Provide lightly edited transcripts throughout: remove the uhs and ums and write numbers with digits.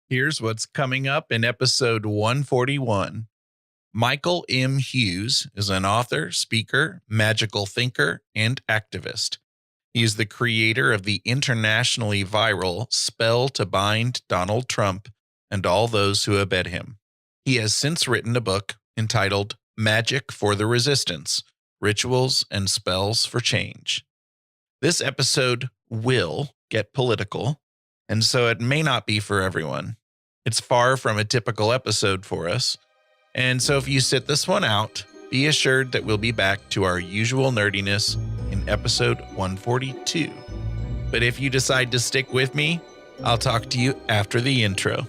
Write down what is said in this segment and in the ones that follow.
Here's what's coming up in episode 141. Michael M. Hughes is an author, speaker, magical thinker, and activist. He is the creator of the internationally viral Spell to Bind Donald Trump and all those who abet him. He has since written a book entitled Magic for the Resistance: Rituals and Spells for Change. This episode will get political, and so it may not be for everyone. It's far from a typical episode for us, and so if you sit this one out, be assured that we'll be back to our usual nerdiness in episode 142. But if you decide to stick with me, I'll talk to you after the intro.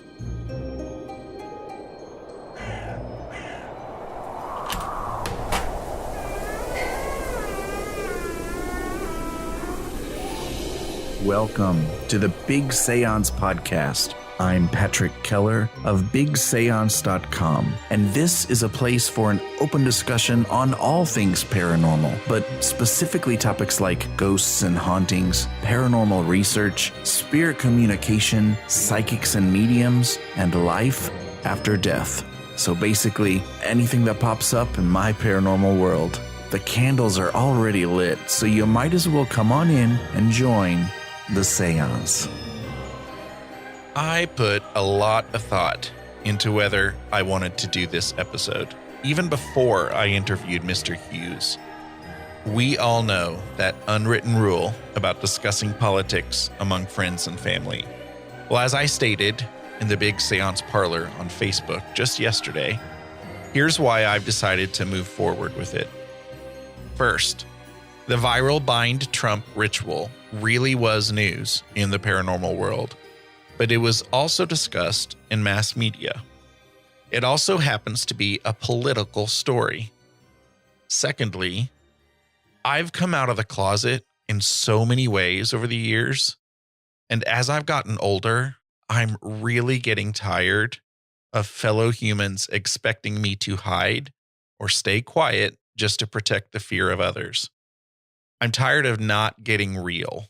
Welcome to the Big Seance podcast. I'm Patrick Keller of BigSeance.com, and this is a place for an open discussion on all things paranormal, but specifically topics like ghosts and hauntings, paranormal research, spirit communication, psychics and mediums, and life after death. So basically, anything that pops up in my paranormal world. The candles are already lit, so you might as well come on in and join the seance. I put a lot of thought into whether I wanted to do this episode, even before I interviewed Mr. Hughes. We all know that unwritten rule about discussing politics among friends and family. Well, as I stated in the Big Seance Parlor on Facebook just yesterday, here's why I've decided to move forward with it. First, the viral Bind Trump ritual really was news in the paranormal world, but it was also discussed in mass media. It also happens to be a political story. Secondly, I've come out of the closet in so many ways over the years, and as I've gotten older, I'm really getting tired of fellow humans expecting me to hide or stay quiet just to protect the fear of others. I'm tired of not getting real,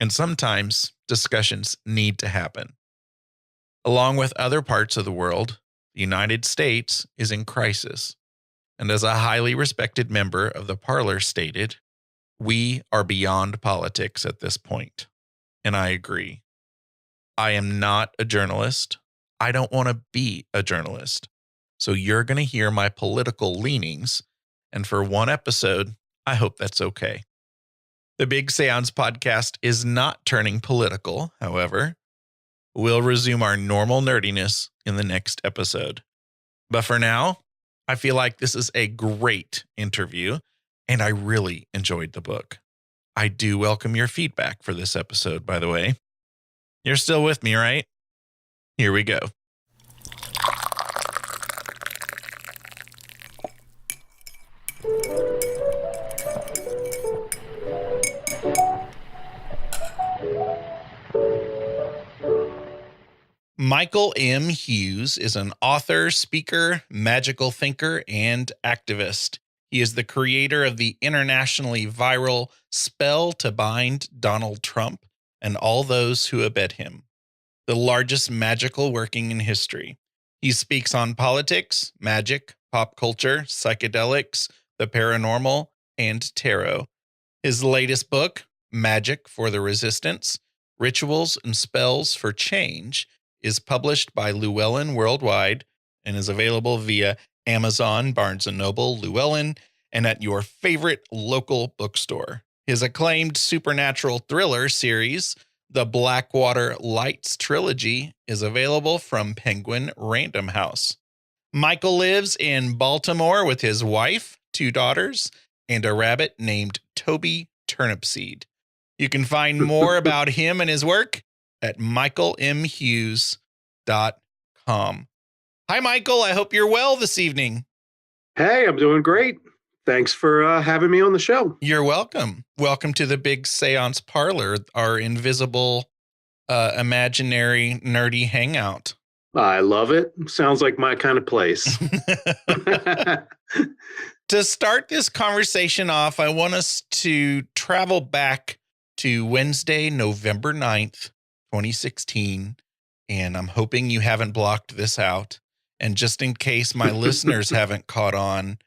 and sometimes discussions need to happen. Along with other parts of the world, the United States is in crisis, and as a highly respected member of the Parlor stated, we are beyond politics at this point, and I agree. I am not a journalist. I don't want to be a journalist, so you're going to hear my political leanings, and for one episode, I hope that's okay. The Big Seance podcast is not turning political, however. We'll resume our normal nerdiness in the next episode. But for now, I feel like this is a great interview, and I really enjoyed the book. I do welcome your feedback for this episode, by the way. You're still with me, right? Here we go. Michael M. Hughes is an author, speaker, magical thinker, and activist. He is the creator of the internationally viral Spell to Bind Donald Trump and all those who abet him, the largest magical working in history. He speaks on politics, magic, pop culture, psychedelics, the paranormal, and tarot. His latest book, Magic for the Resistance: Rituals and Spells for Change, is published by Llewellyn Worldwide and is available via Amazon, Barnes & Noble, Llewellyn, and at your favorite local bookstore. His acclaimed supernatural thriller series, the Blackwater Lights Trilogy, is available from Penguin Random House. Michael lives in Baltimore with his wife, 2 daughters, and a rabbit named Toby Turnipseed. You can find more about him and his work at michaelmhughes.com. Hi, Michael. I hope you're well this evening. Hey, I'm doing great. Thanks for having me on the show. You're welcome. Welcome to the Big Seance Parlor, our invisible, imaginary, nerdy hangout. I love it. Sounds like my kind of place. To start this conversation off, I want us to travel back to Wednesday, November 9th, 2016, and I'm hoping you haven't blocked this out. And just in case my listeners haven't caught on,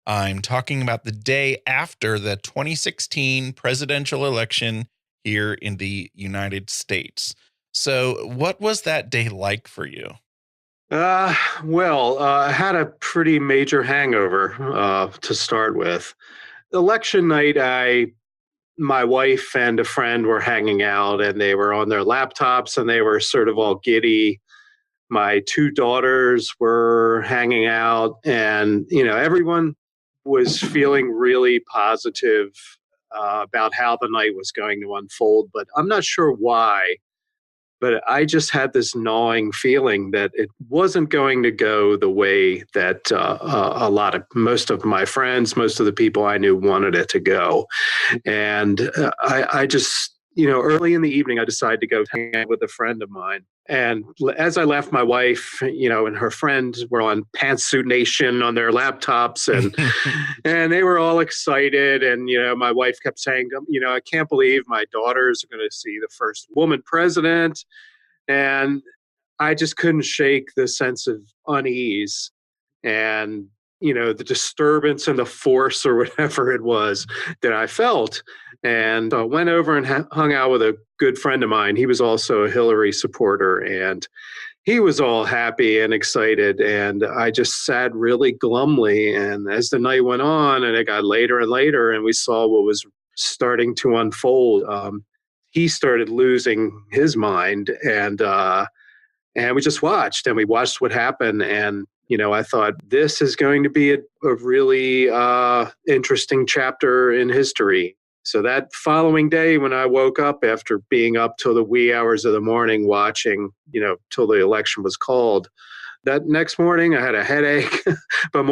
I'm talking about the day after the 2016 presidential election here in the United States. So, what was that day like for you? I had a pretty major hangover to start with. Election night, my wife and a friend were hanging out, and they were on their laptops, and they were sort of all giddy. My two daughters were hanging out, and everyone was feeling really positive about how the night was going to unfold. But I'm not sure why. But I just had this gnawing feeling that it wasn't going to go the way that most of my friends, most of the people I knew wanted it to go. And I just, early in the evening, I decided to go hang out with a friend of mine. And as I left, my wife, and her friends were on Pantsuit Nation on their laptops, and and they were all excited. And my wife kept saying, I can't believe my daughters are going to see the first woman president. And I just couldn't shake the sense of unease and the disturbance and the force or whatever it was that I felt. And I went over and hung out with a good friend of mine. He was also a Hillary supporter, and he was all happy and excited. And I just sat really glumly. And as the night went on and it got later and later, and we saw what was starting to unfold, he started losing his mind. And we just watched, and we watched what happened. And I thought, this is going to be a really interesting chapter in history. So that following day, when I woke up after being up till the wee hours of the morning watching, till the election was called, that next morning I had a headache, but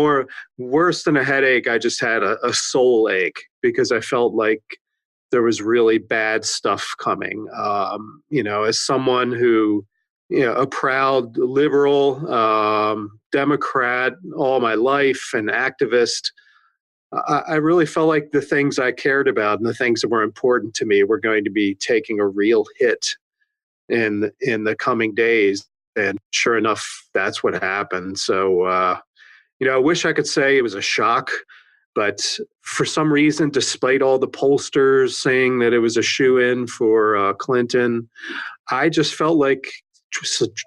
worse than a headache, I just had a soul ache, because I felt like there was really bad stuff coming. As someone who, a proud liberal, Democrat all my life, and activist, I really felt like the things I cared about and the things that were important to me were going to be taking a real hit in the coming days. And sure enough, that's what happened. So, I wish I could say it was a shock, but for some reason, despite all the pollsters saying that it was a shoo-in for Clinton, I just felt like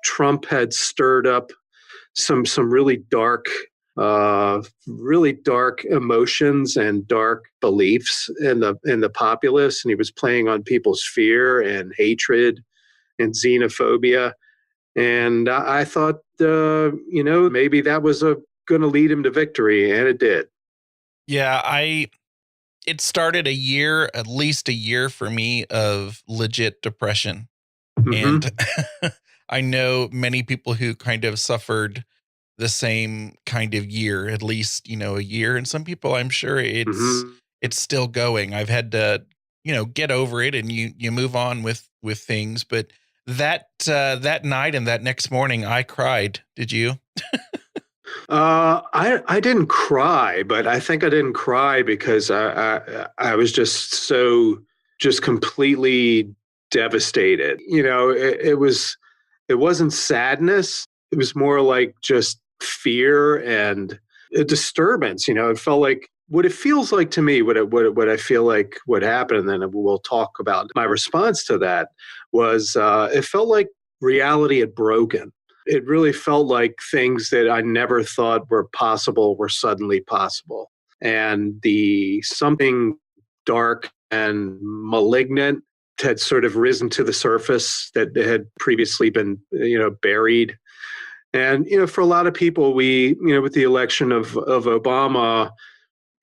Trump had stirred up some really dark emotions and dark beliefs in the populace, and he was playing on people's fear and hatred and xenophobia. And I thought, maybe that was going to lead him to victory, and it did. Yeah, it started at least a year for me of legit depression. Mm-hmm. And I know many people who kind of suffered the same kind of year, at least, a year. And some people, I'm sure it's still going. I've had to, get over it, and you move on with things. But that night and that next morning, I cried. Did you? I didn't cry, but I think I didn't cry because I was just completely devastated. It wasn't sadness. It was more like just fear and a disturbance. It felt like what it feels like to me, what I feel like what happened, and then we'll talk about my response to that, was it felt like reality had broken. It really felt like things that I never thought were possible were suddenly possible. And something dark and malignant had sort of risen to the surface that had previously been, buried. And, for a lot of people, with the election of Obama,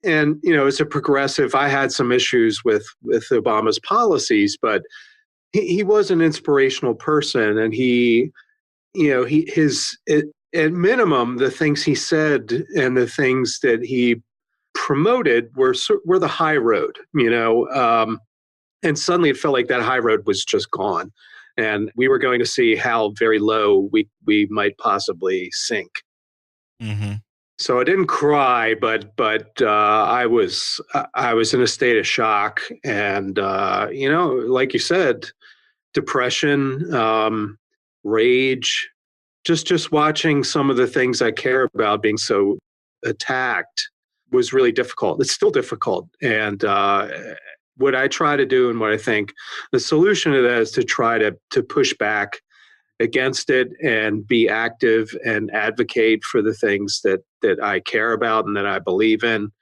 and, as a progressive, I had some issues with Obama's policies, but he was an inspirational person, and at minimum, the things he said and the things that he promoted were the high road, and suddenly it felt like that high road was just gone, and we were going to see how very low we might possibly sink. Mm-hmm. So I didn't cry, but I was in a state of shock, and like you said, depression. rage, just watching some of the things I care about being so attacked was really difficult. It's still difficult. And what I try to do and what I think the solution to that is to try to push back against it and be active and advocate for the things that I care about and that I believe in.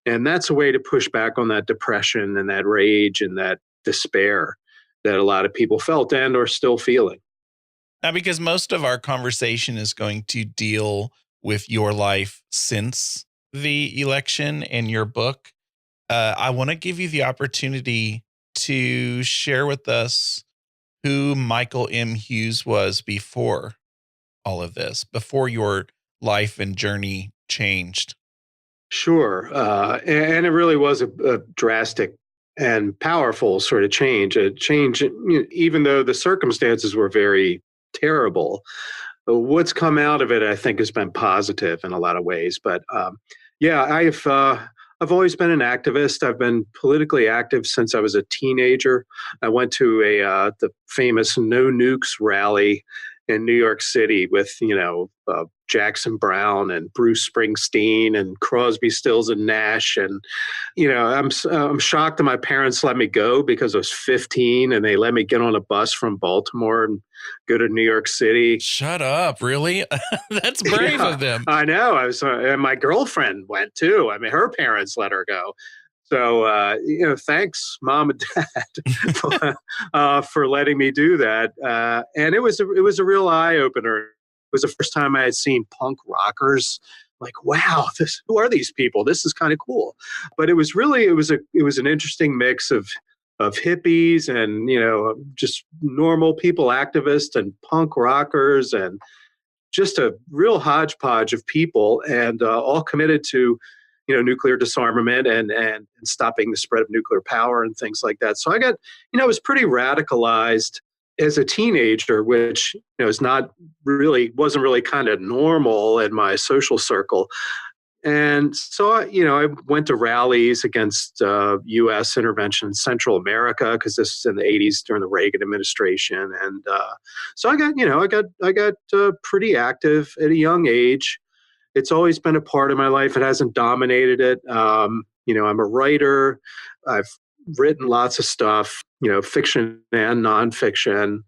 And that's a way to push back on that depression and that rage and that despair that a lot of people felt and are still feeling. Now, because most of our conversation is going to deal with your life since the election and your book, I want to give you the opportunity to share with us who Michael M. Hughes was before all of this, before your life and journey changed. Sure. And it really was a drastic and powerful sort of change. A change, even though the circumstances were very terrible. What's come out of it, I think, has been positive in a lot of ways. But yeah, I've always been an activist. I've been politically active since I was a teenager. I went to the famous No Nukes rally in New York City with Jackson Browne and Bruce Springsteen and Crosby, Stills and Nash. And I'm shocked that my parents let me go because I was 15 and they let me get on a bus from Baltimore and go to New York City. Shut up! Really? That's brave of them. I know. And my girlfriend went too. I mean, her parents let her go. So, thanks, Mom and Dad, for letting me do that. And it was a real eye opener. It was the first time I had seen punk rockers. Like, wow, who are these people? This is kind of cool. But it was an interesting mix of hippies and just normal people, activists and punk rockers, and just a real hodgepodge of people, and all committed to nuclear disarmament and stopping the spread of nuclear power and things like that. So I was pretty radicalized as a teenager, which wasn't really kind of normal in my social circle. And so, I went to rallies against U.S. intervention in Central America, because this was in the 80s during the Reagan administration. And so I got pretty active at a young age. It's always been a part of my life. It hasn't dominated it. I'm a writer. I've written lots of stuff, fiction and nonfiction.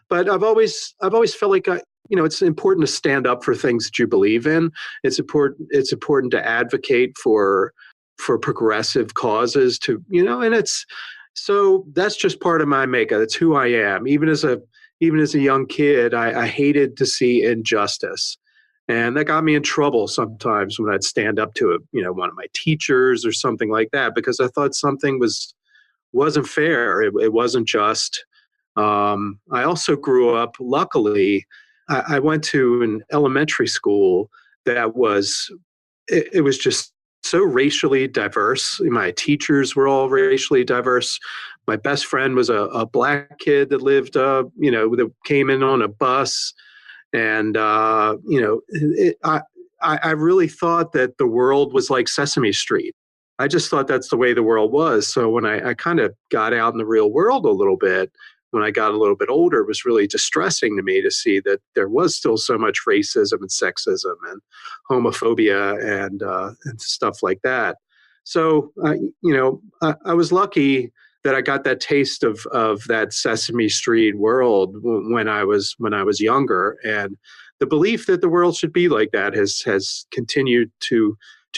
But I've always felt like it's important to stand up for things that you believe in. It's important to advocate for progressive causes so that's just part of my makeup. It's who I am. Even as a young kid, I hated to see injustice. And that got me in trouble sometimes when I'd stand up to one of my teachers or something like that, because I thought something wasn't fair. It wasn't just. I also grew up, luckily, I went to an elementary school that was just so racially diverse. My teachers were all racially diverse. My best friend was a black kid that lived, that came in on a bus. And, I really thought that the world was like Sesame Street. I just thought that's the way the world was. So when I kind of got out in the real world a little bit, when I got a little bit older, it was really distressing to me to see that there was still so much racism and sexism and homophobia and stuff like that. So, I was lucky that I got that taste of that Sesame Street world when I was younger, and the belief that the world should be like that has continued to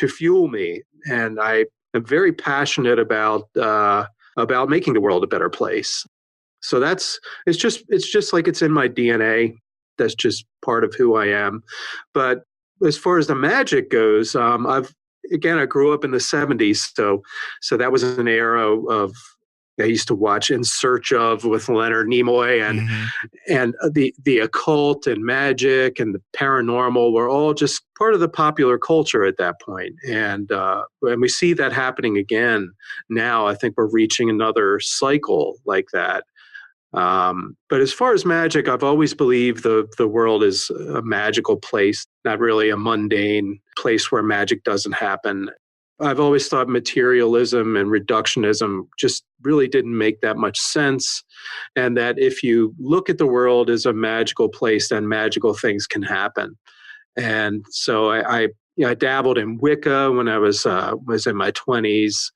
fuel me. And I am very passionate about making the world a better place. So it's just like it's in my DNA. That's just part of who I am. But as far as the magic goes, I grew up in the 70s, so that was an era of. I used to watch In Search Of with Leonard Nimoy, and the occult and magic and the paranormal were all just part of the popular culture at that point. And we see that happening again now. I think we're reaching another cycle like that. But as far as magic, I've always believed the world is a magical place, not really a mundane place where magic doesn't happen. I've always thought materialism and reductionism just really didn't make that much sense. And that if you look at the world as a magical place, then magical things can happen. And so I dabbled in Wicca when I was in my 20s,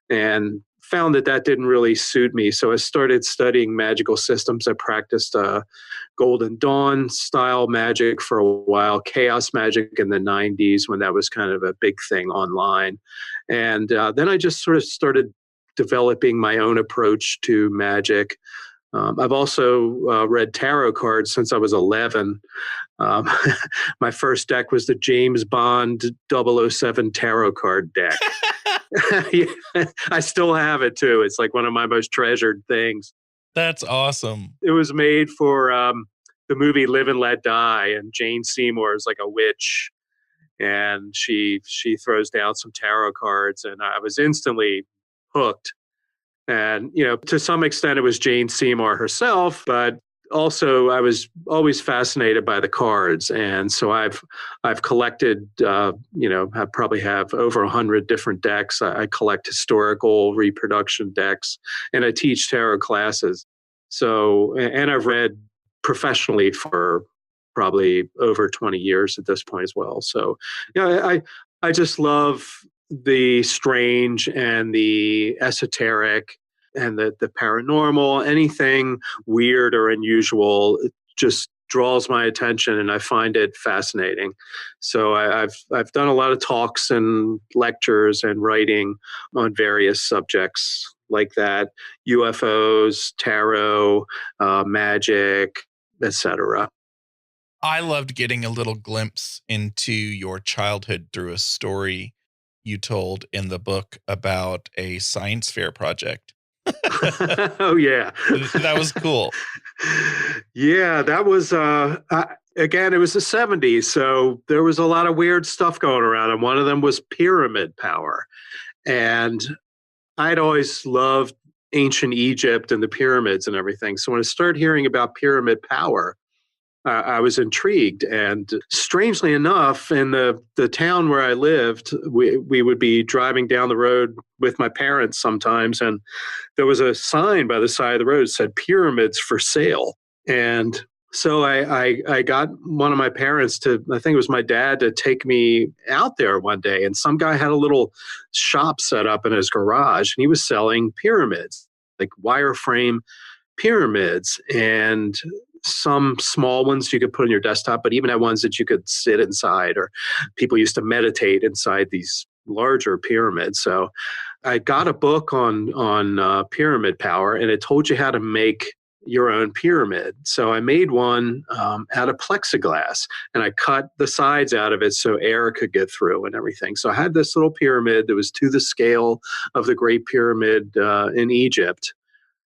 and found that that didn't really suit me. So I started studying magical systems. I practiced Golden Dawn style magic for a while, chaos magic in the 90s when that was kind of a big thing online. And then I just sort of started developing my own approach to magic. I've also read tarot cards since I was 11. Um, my first deck was the James Bond 007 tarot card deck. Yeah, I still have it too. It's like one of my most treasured things. That's awesome. It was made for the movie Live and Let Die, and Jane Seymour is like a witch, and she throws down some tarot cards, and I was instantly hooked. And, to some extent it was Jane Seymour herself, but also I was always fascinated by the cards. And so I've collected, I probably have over 100 different decks. I collect historical reproduction decks, and I teach tarot classes. So, and I've read professionally for probably over 20 years at this point as well. So, I just love the strange and the esoteric and the paranormal. Anything weird or unusual, it just draws my attention, and I find it fascinating. So I've done a lot of talks and lectures and writing on various subjects like that: UFOs, tarot, magic, etc. I loved getting a little glimpse into your childhood through a story you told in the book about a science fair project. Oh, yeah. That was cool. Yeah, that was, again, it was the 70s. So there was a lot of weird stuff going around. And one of them was pyramid power. And I'd always loved ancient Egypt and the pyramids and everything. So when I started hearing about pyramid power, I was intrigued. And strangely enough, in the town where I lived, we would be driving down the road with my parents sometimes, and there was a sign by the side of the road that said "Pyramids for Sale." And so I got one of my parents to, I think it was my dad, to take me out there one day. And some guy had a little shop set up in his garage, and he was selling pyramids, like wireframe pyramids, and some small ones you could put on your desktop, but even had ones that you could sit inside, or people used to meditate inside these larger pyramids. So I got a book on pyramid power, and it told you how to make your own pyramid. So I made one out of plexiglass, and I cut the sides out of it so air could get through and everything. So I had this little pyramid that was to the scale of the Great Pyramid in Egypt.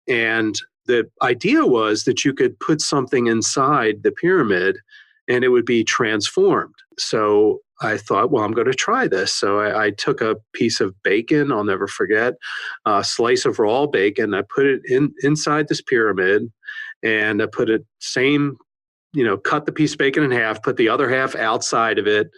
And the idea was that you could put something inside the pyramid and it would be transformed. So I thought, well, I'm going to try this. So I took a piece of bacon, I'll never forget, a slice of raw bacon. I put it inside this pyramid, and I put it cut the piece of bacon in half, put the other half outside of it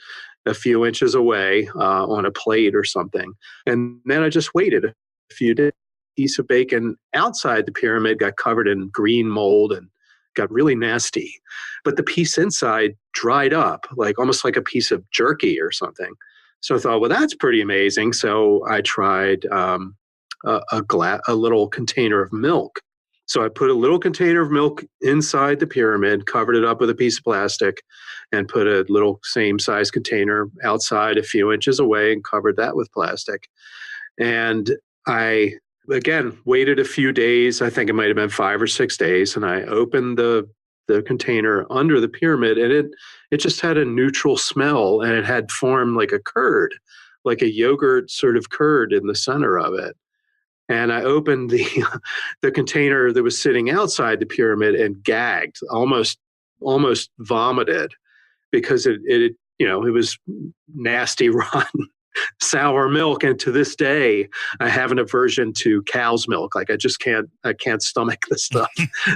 a few inches away on a plate or something. And then I just waited a few days. Piece of bacon outside the pyramid got covered in green mold and got really nasty. But the piece inside dried up, almost like a piece of jerky or something. So I thought, well, that's pretty amazing. So I tried a little container of milk. So I put a little container of milk inside the pyramid, covered it up with a piece of plastic, and put a little same size container outside a few inches away and covered that with plastic. And I again waited a few days. I think it might have been 5 or 6 days, and I opened the container under the pyramid, and it just had a neutral smell, and it had formed like a curd, like a yogurt sort of curd in the center of it. And I opened the container that was sitting outside the pyramid and gagged, almost vomited, because it was nasty, rotten. sour milk. And to this day, I have an aversion to cow's milk. Like I can't stomach the stuff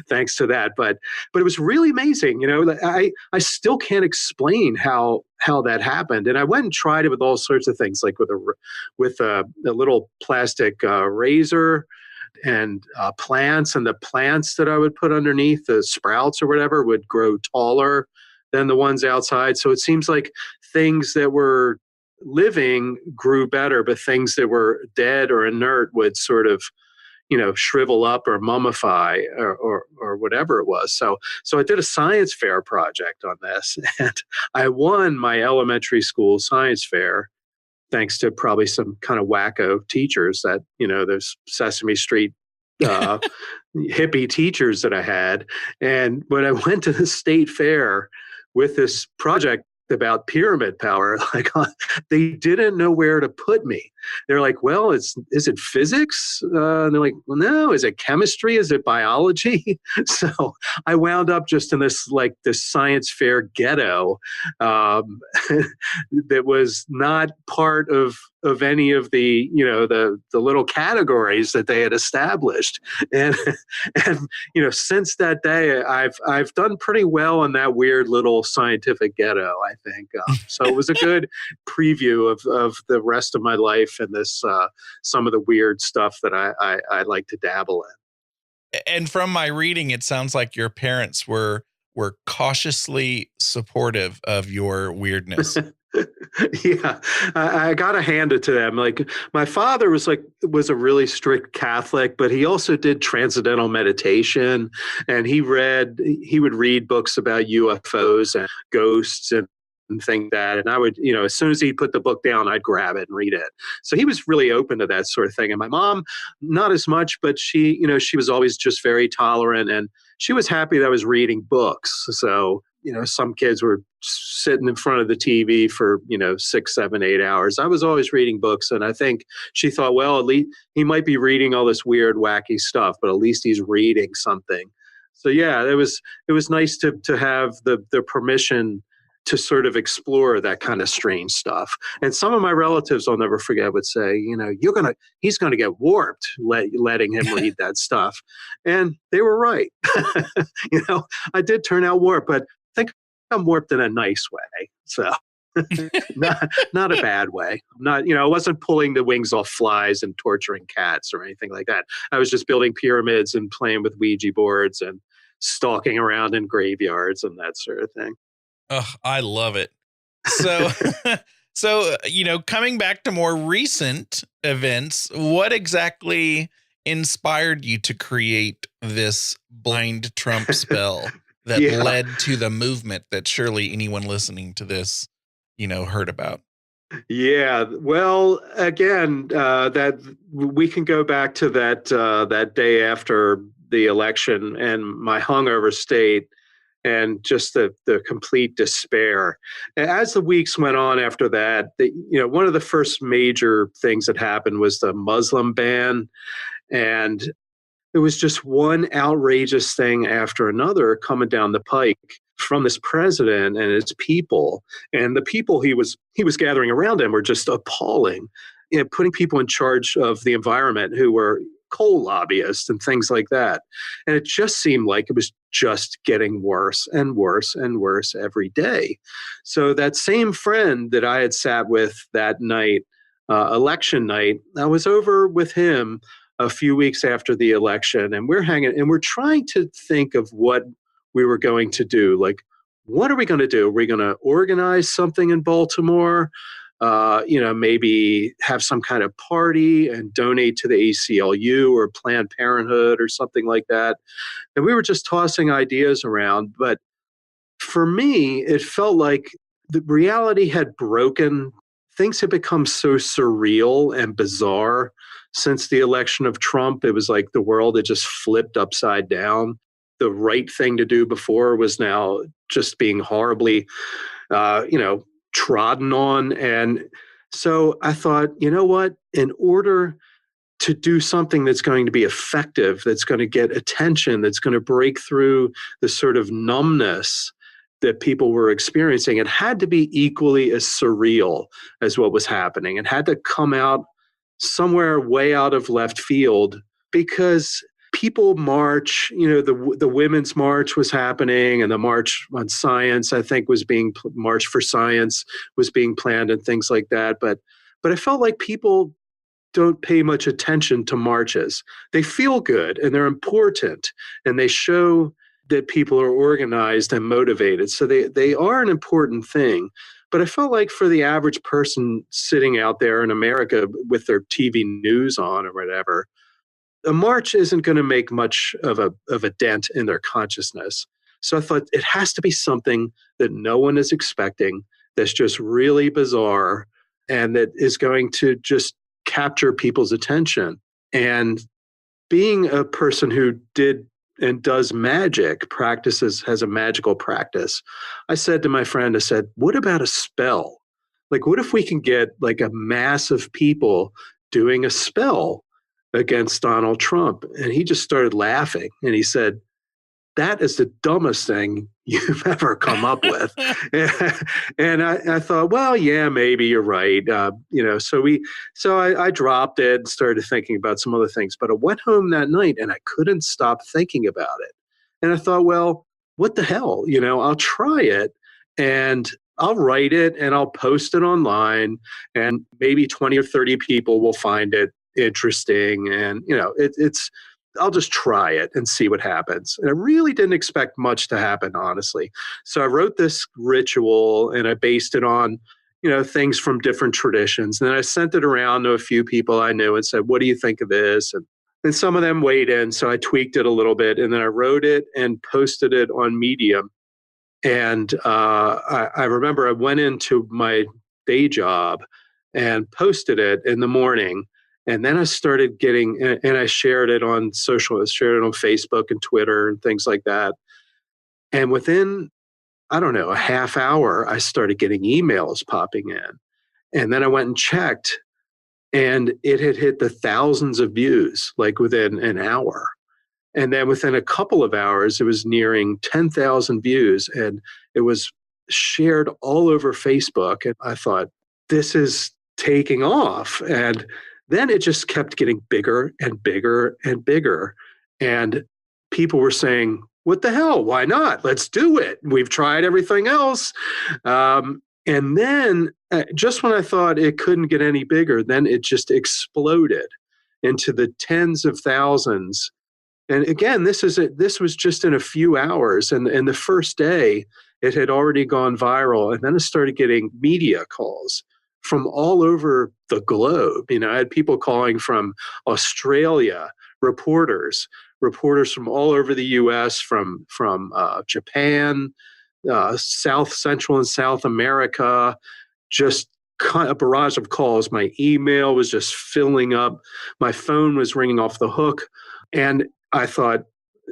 thanks to that. But it was really amazing. I still can't explain how that happened. And I went and tried it with all sorts of things, like with a little plastic razor and plants, and the plants that I would put underneath the sprouts or whatever would grow taller than the ones outside. So it seems like things that were living grew better, but things that were dead or inert would sort of, shrivel up or mummify or whatever it was. So I did a science fair project on this, and I won my elementary school science fair, thanks to probably some kind of wacko teachers that, those Sesame Street hippie teachers that I had. And when I went to the state fair with this project about pyramid power, like they didn't know where to put me. They're like, well, is it physics? And they're like, well, no, is it chemistry? Is it biology? So I wound up just in this science fair ghetto that was not part of any of the, the little categories that they had established. And since that day, I've done pretty well in that weird little scientific ghetto, I think. So it was a good preview of the rest of my life and this some of the weird stuff that I like to dabble in. And from my reading, it sounds like your parents were cautiously supportive of your weirdness. Yeah, I gotta hand it to them. Like, my father was a really strict Catholic, but he also did transcendental meditation, and he would read books about UFOs and ghosts and things like that. And I would, as soon as he put the book down, I'd grab it and read it. So he was really open to that sort of thing. And my mom, not as much, but she was always just very tolerant, and she was happy that I was reading books. So, some kids were sitting in front of the TV for, 6, 7, 8 hours. I was always reading books. And I think she thought, well, at least he might be reading all this weird, wacky stuff, but at least he's reading something. So yeah, it was nice to have the permission to sort of explore that kind of strange stuff. And some of my relatives, I'll never forget, would say, he's going to get warped letting him read that stuff. And they were right. I did turn out warped, but I think I'm warped in a nice way. So not a bad way. I'm not, I wasn't pulling the wings off flies and torturing cats or anything like that. I was just building pyramids and playing with Ouija boards and stalking around in graveyards and that sort of thing. Oh, I love it. So, coming back to more recent events, what exactly inspired you to create this blind Trump spell that led to the movement that surely anyone listening to this, heard about? Yeah, well, again, that we can go back to that day after the election and my hungover state, and just the complete despair. As the weeks went on after that, one of the first major things that happened was the Muslim ban. And it was just one outrageous thing after another coming down the pike from this president and his people. And the people he was gathering around him were just appalling. Putting people in charge of the environment who were coal lobbyists and things like that. And it just seemed like it was just getting worse and worse and worse every day. So that same friend that I had sat with that night, election night, I was over with him a few weeks after the election, and we're hanging and we're trying to think of what we were going to do. Like, what are we going to do? Are we going to organize something in Baltimore? Maybe have some kind of party and donate to the ACLU or Planned Parenthood or something like that. And we were just tossing ideas around. But for me, it felt like the reality had broken. Things had become so surreal and bizarre since the election of Trump. It was like the world had just flipped upside down. The right thing to do before was now just being horribly, trodden on. And so I thought, you know what, in order to do something that's going to be effective, that's going to get attention, that's going to break through the sort of numbness that people were experiencing, it had to be equally as surreal as what was happening. It had to come out somewhere way out of left field, because people march, the Women's March was happening, and the March on Science, I think, March for Science was being planned and things like that. But I felt like people don't pay much attention to marches. They feel good and they're important, and they show that people are organized and motivated. So they are an important thing. But I felt like for the average person sitting out there in America with their TV news on or whatever, a march isn't going to make much of a dent in their consciousness. So I thought it has to be something that no one is expecting, that's just really bizarre, and that is going to just capture people's attention. And being a person who did and does magic, has a magical practice, I said to my friend, I said, what about a spell? Like, what if we can get like a mass of people doing a spell against Donald Trump? And he just started laughing, and he said, that is the dumbest thing you've ever come up with. And I thought, well, yeah, maybe you're right. So I dropped it and started thinking about some other things. But I went home that night and I couldn't stop thinking about it. And I thought, well, what the hell? I'll try it, and I'll write it and I'll post it online, and maybe 20 or 30 people will find it interesting. And, I'll just try it and see what happens. And I really didn't expect much to happen, honestly. So I wrote this ritual and I based it on, things from different traditions. And then I sent it around to a few people I knew and said, what do you think of this? And some of them weighed in. So I tweaked it a little bit, and then I wrote it and posted it on Medium. And I remember I went into my day job and posted it in the morning. And then I started getting, and I shared it on social, I shared it on Facebook and Twitter and things like that. And within, I don't know, a half hour, I started getting emails popping in. And then I went and checked, and it had hit the thousands of views, like within an hour. And then within a couple of hours, it was nearing 10,000 views, and it was shared all over Facebook. And I thought, this is taking off. And then it just kept getting bigger and bigger and bigger. And people were saying, what the hell? Why not? Let's do it. We've tried everything else. And then just when I thought it couldn't get any bigger, then it just exploded into the tens of thousands. And again, this was just in a few hours. And the first day, it had already gone viral. And then I started getting media calls from all over the globe. I had people calling from Australia, reporters from all over the U.S., from Japan, South, Central, and South America, just a barrage of calls. My email was just filling up. My phone was ringing off the hook. And I thought,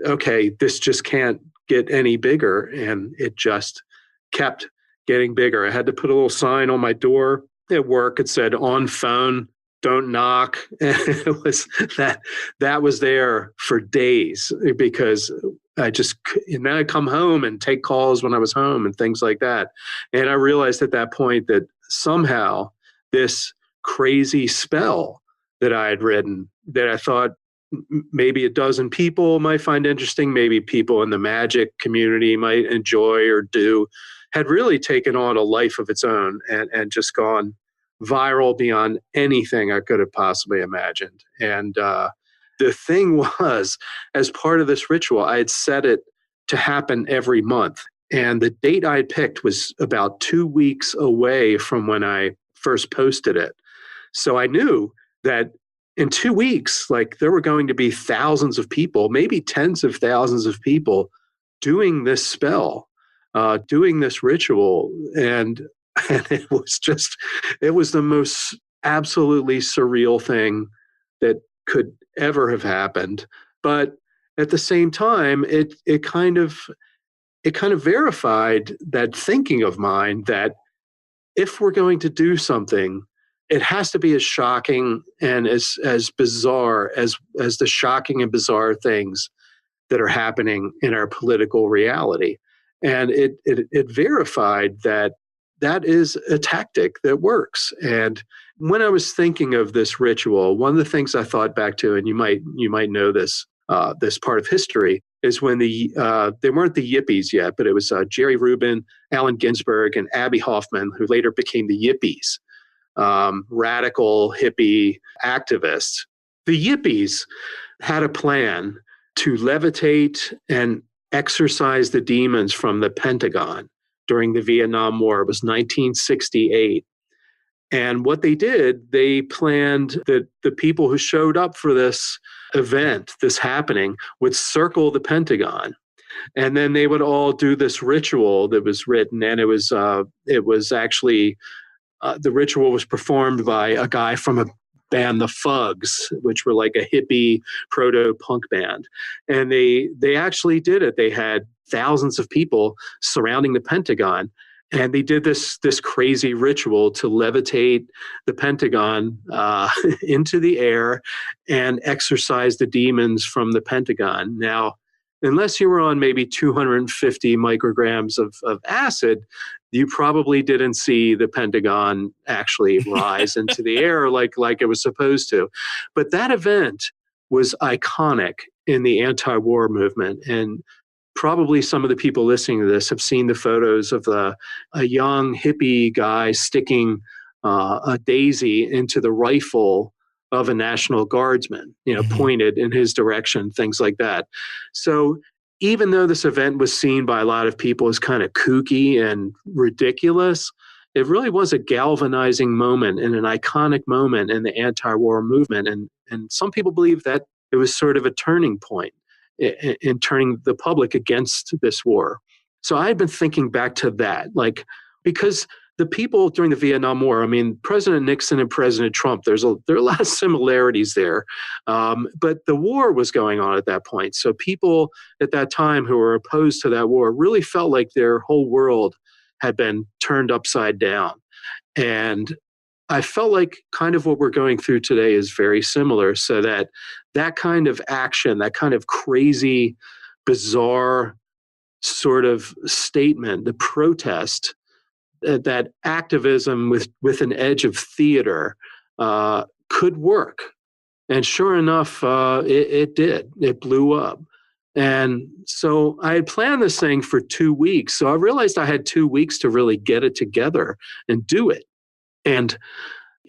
okay, this just can't get any bigger. And it just kept getting bigger. I had to put a little sign on my door at work. It said, on phone, don't knock. And it was that was there for days, because and then I'd come home and take calls when I was home and things like that. And I realized at that point that somehow this crazy spell that I had written, that I thought maybe a dozen people might find interesting, maybe people in the magic community might enjoy or do, had really taken on a life of its own and just gone viral beyond anything I could have possibly imagined. And the thing was, as part of this ritual, I had set it to happen every month. And the date I had picked was about 2 weeks away from when I first posted it. So I knew that in 2 weeks, like, there were going to be thousands of people, maybe tens of thousands of people doing this spell, doing this ritual. And it was the most absolutely surreal thing that could ever have happened. But at the same time, it kind of verified that thinking of mine, that if we're going to do something, it has to be as shocking and as bizarre as the shocking and bizarre things that are happening in our political reality. And it verified that that is a tactic that works. And when I was thinking of this ritual, one of the things I thought back to, and you might know this this part of history, is when they weren't the Yippies yet, but it was Jerry Rubin, Allen Ginsberg, and Abbie Hoffman, who later became the Yippies, radical hippie activists. The Yippies had a plan to levitate and exorcise the demons from the Pentagon during the Vietnam War. It was 1968. And what they did, they planned that the people who showed up for this event, this happening, would circle the Pentagon. And then they would all do this ritual that was written. And it was actually, the ritual was performed by a guy from a band, the Fugs, which were like a hippie proto-punk band. And they actually did it. They had thousands of people surrounding the Pentagon. And they did this crazy ritual to levitate the Pentagon into the air and exorcise the demons from the Pentagon. Now, unless you were on maybe 250 micrograms of acid, you probably didn't see the Pentagon actually rise into the air like it was supposed to. But that event was iconic in the anti-war movement. And probably some of the people listening to this have seen the photos of a young hippie guy sticking a daisy into the rifle of a National Guardsman, pointed in his direction, things like that. So even though this event was seen by a lot of people as kind of kooky and ridiculous, it really was a galvanizing moment and an iconic moment in the anti-war movement. And some people believe that it was sort of a turning point in turning the public against this war. So I had been thinking back to that, because the people during the Vietnam War, I mean, President Nixon and President Trump, there are a lot of similarities there. But the war was going on at that point. So people at that time who were opposed to that war really felt like their whole world had been turned upside down. And I felt like kind of what we're going through today is very similar, so that kind of action, that kind of crazy, bizarre sort of statement, the protest, that activism with an edge of theater could work. And sure enough, it did. It blew up. And so I had planned this thing for 2 weeks. So I realized I had 2 weeks to really get it together and do it. And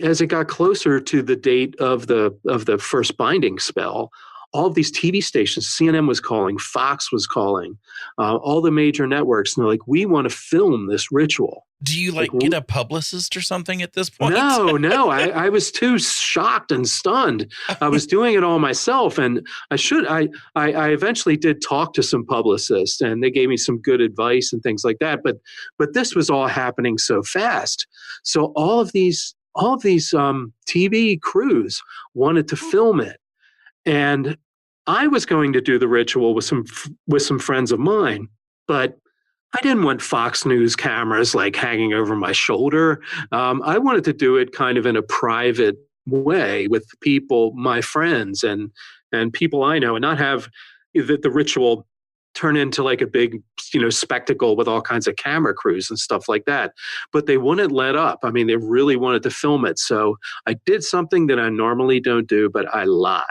as it got closer to the date of the first binding spell, all of these TV stations, CNN was calling, Fox was calling, all the major networks, and they're like, we want to film this ritual. Do you get a publicist or something at this point? No. I was too shocked and stunned. I was doing it all myself, and I eventually did talk to some publicists, and they gave me some good advice and things like that. But this was all happening so fast. So all of these TV crews wanted to film it, and I was going to do the ritual with some friends of mine, but I didn't want Fox News cameras hanging over my shoulder. I wanted to do it kind of in a private way with people, my friends and people I know, and not have the ritual turn into a big, spectacle with all kinds of camera crews and stuff like that. But they wouldn't let up. I mean, they really wanted to film it. So I did something that I normally don't do, but I lied.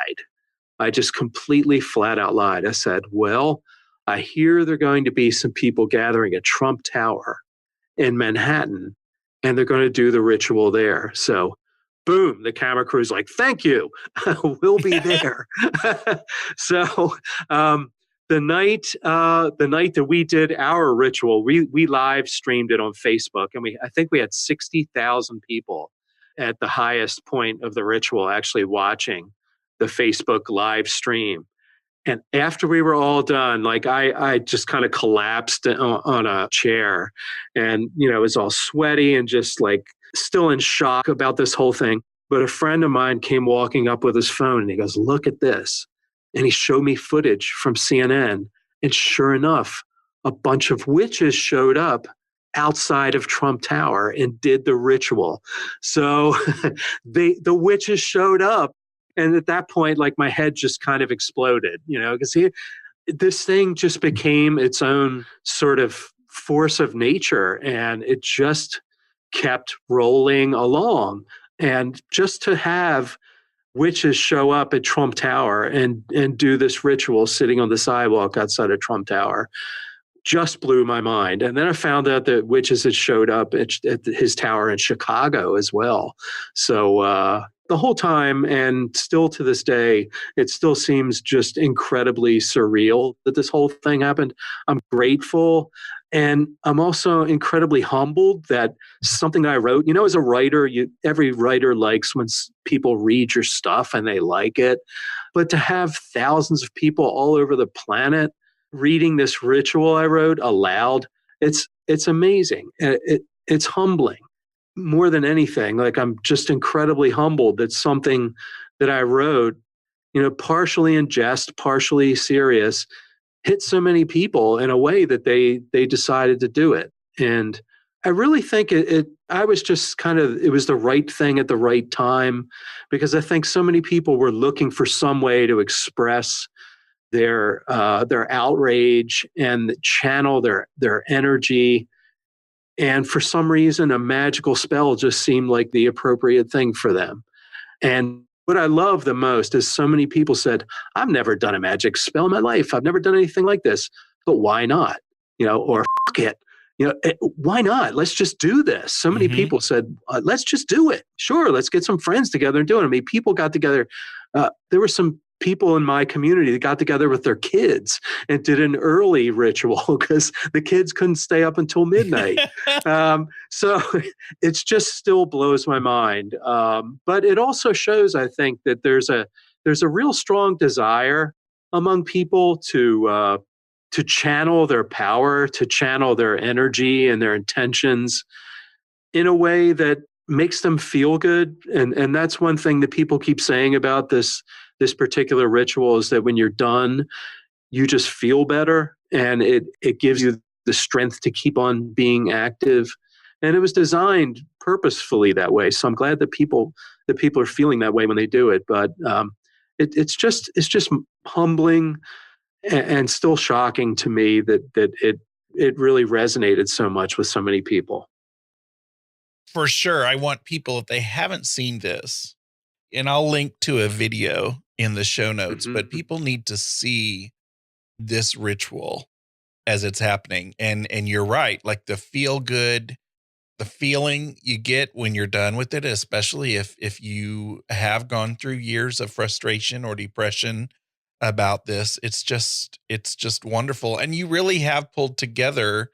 I just completely flat out lied. I said, well, I hear there are going to be some people gathering at Trump Tower in Manhattan, and they're going to do the ritual there. So, boom, the camera crew's like, thank you, we'll be there. So, the night that we did our ritual, we live streamed it on Facebook, and I think we had 60,000 people at the highest point of the ritual actually watching the Facebook live stream. And after we were all done, I just kind of collapsed on a chair, and, it was all sweaty and just still in shock about this whole thing. But a friend of mine came walking up with his phone, and he goes, look at this. And he showed me footage from CNN. And sure enough, a bunch of witches showed up outside of Trump Tower and did the ritual. So the witches showed up. And at that point, my head just kind of exploded, because this thing just became its own sort of force of nature, and it just kept rolling along. And just to have witches show up at Trump Tower and do this ritual sitting on the sidewalk outside of Trump Tower just blew my mind. And then I found out that witches had showed up at his tower in Chicago as well. So the whole time, and still to this day, it still seems just incredibly surreal that this whole thing happened. I'm grateful. And I'm also incredibly humbled that something that I wrote, as a writer, every writer likes when people read your stuff and they like it. But to have thousands of people all over the planet reading this ritual I wrote aloud, it's amazing. It's humbling more than anything. Like, I'm just incredibly humbled that something that I wrote, partially in jest, partially serious, hit so many people in a way that they decided to do it. And I really think I was just it was the right thing at the right time, because I think so many people were looking for some way to express their outrage and channel their energy. And for some reason, a magical spell just seemed like the appropriate thing for them. And what I love the most is so many people said, I've never done a magic spell in my life. I've never done anything like this. But why not? Or fuck it. Why not? Let's just do this. So many people said, let's just do it. Sure, let's get some friends together and do it. I mean, people got together. There were some people in my community that got together with their kids and did an early ritual because the kids couldn't stay up until midnight. So it's just still blows my mind. But it also shows, I think, that there's a real strong desire among people to channel their power, to channel their energy and their intentions in a way that makes them feel good. And that's one thing that people keep saying about this particular ritual, is that when you're done, you just feel better, and it gives you the strength to keep on being active. And it was designed purposefully that way. So I'm glad that people are feeling that way when they do it. But it's just humbling and still shocking to me that it really resonated so much with so many people. For sure. I want people, if they haven't seen this, and I'll link to a video in the show notes, but people need to see this ritual as it's happening. And you're right. Like, the feel good, the feeling you get when you're done with it, especially if you have gone through years of frustration or depression about this, it's just wonderful. And you really have pulled together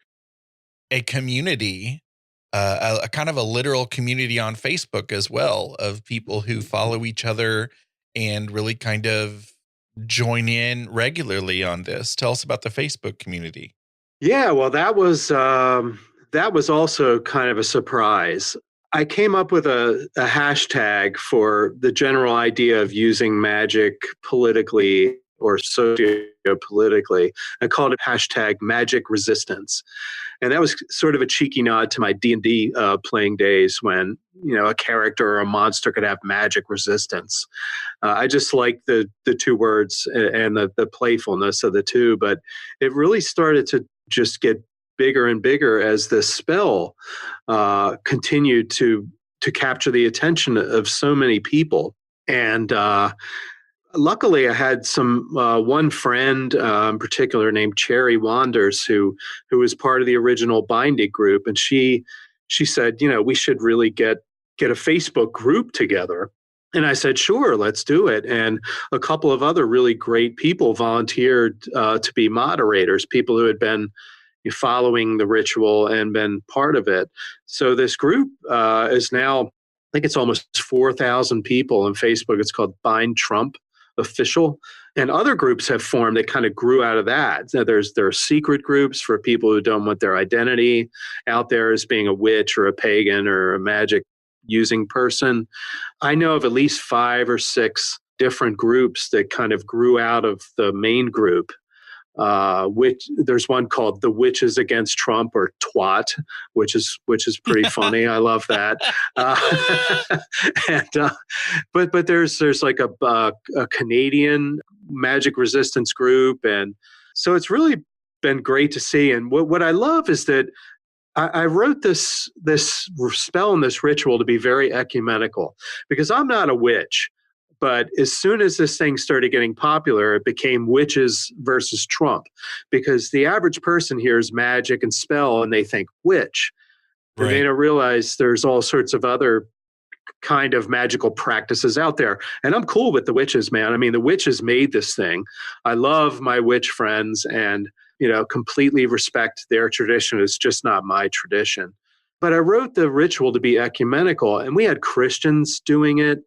a community, a kind of a literal community on Facebook as well, of people who follow each other and really kind of join in regularly on this. Tell us about the Facebook community. Yeah, well, that was also kind of a surprise. I came up with a hashtag for the general idea of using magic politically or socio-politically. I called it hashtag magic resistance. And that was sort of a cheeky nod to my D&D playing days, when, a character or a monster could have magic resistance. I just like the two words and the playfulness of the two, but it really started to just get bigger and bigger as this spell continued to capture the attention of so many people. And luckily, I had one friend in particular named Cherry Wanders, who was part of the original Binding group, and she said, we should really get a Facebook group together. And I said, sure, let's do it. And a couple of other really great people volunteered to be moderators, people who had been following the ritual and been part of it. So this group is now, I think it's almost 4,000 people on Facebook. It's called Bind Trump Official. And other groups have formed that kind of grew out of that. So there are secret groups for people who don't want their identity out there as being a witch or a pagan or a magic using person. I know of at least 5 or 6 different groups that kind of grew out of the main group. Which there's one called The Witches Against Trump, or TWAT, which is pretty funny. I love that. But there's like a Canadian magic resistance group, and So it's really been great to see. And what I love is that I wrote this spell and this ritual to be very ecumenical, because I'm not a witch. But as soon as this thing started getting popular, it became witches versus Trump, because the average person hears magic and spell and they think witch. And they don't realize there's all sorts of other kind of magical practices out there. And I'm cool with the witches, man. I mean, the witches made this thing. I love my witch friends and, completely respect their tradition. It's just not my tradition. But I wrote the ritual to be ecumenical, and we had Christians doing it,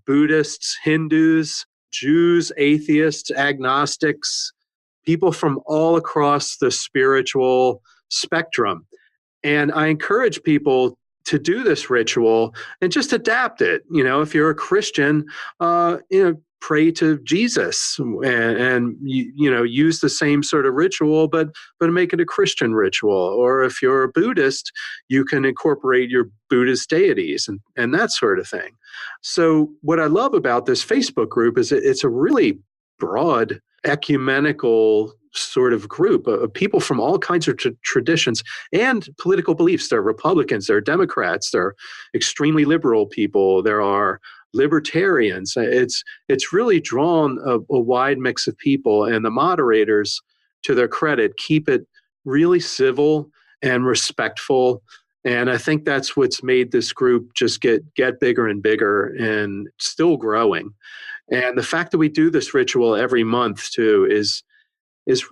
Buddhists, Hindus, Jews, atheists, agnostics, people from all across the spiritual spectrum. And I encourage people to do this ritual and just adapt it. If you're a Christian, pray to Jesus and use the same sort of ritual, but make it a Christian ritual. Or if you're a Buddhist, you can incorporate your Buddhist deities and that sort of thing. So what I love about this Facebook group is it's a really broad ecumenical sort of group of people from all kinds of traditions and political beliefs. There are Republicans, there are Democrats, there are extremely liberal people, there are libertarians. It's really drawn a wide mix of people, and the moderators, to their credit, keep it really civil and respectful. And I think that's what's made this group just get bigger and bigger and still growing. And the fact that we do this ritual every month too is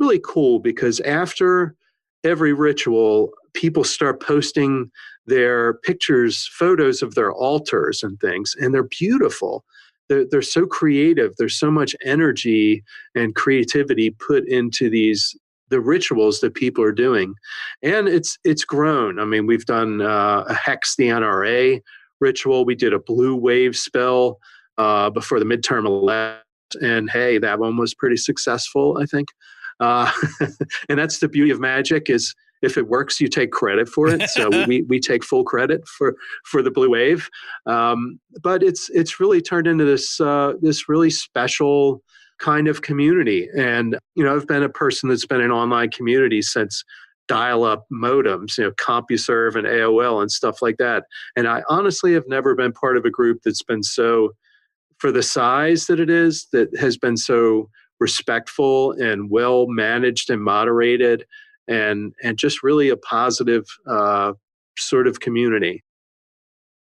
really cool, because after every ritual, people start posting their pictures, photos of their altars and things, and they're beautiful. They're so creative. There's so much energy and creativity put into the rituals that people are doing. And it's grown. I mean, we've done a Hex the NRA ritual. We did a blue wave spell before the midterm election. And hey, that one was pretty successful, I think. And that's the beauty of magic, is if it works, you take credit for it. So we take full credit for the blue wave. But it's really turned into this really special kind of community. And, I've been a person that's been in online communities since dial-up modems, CompuServe and AOL and stuff like that. And I honestly have never been part of a group that's been so, for the size that it is, that has been so respectful and well managed and moderated, and just really a positive sort of community.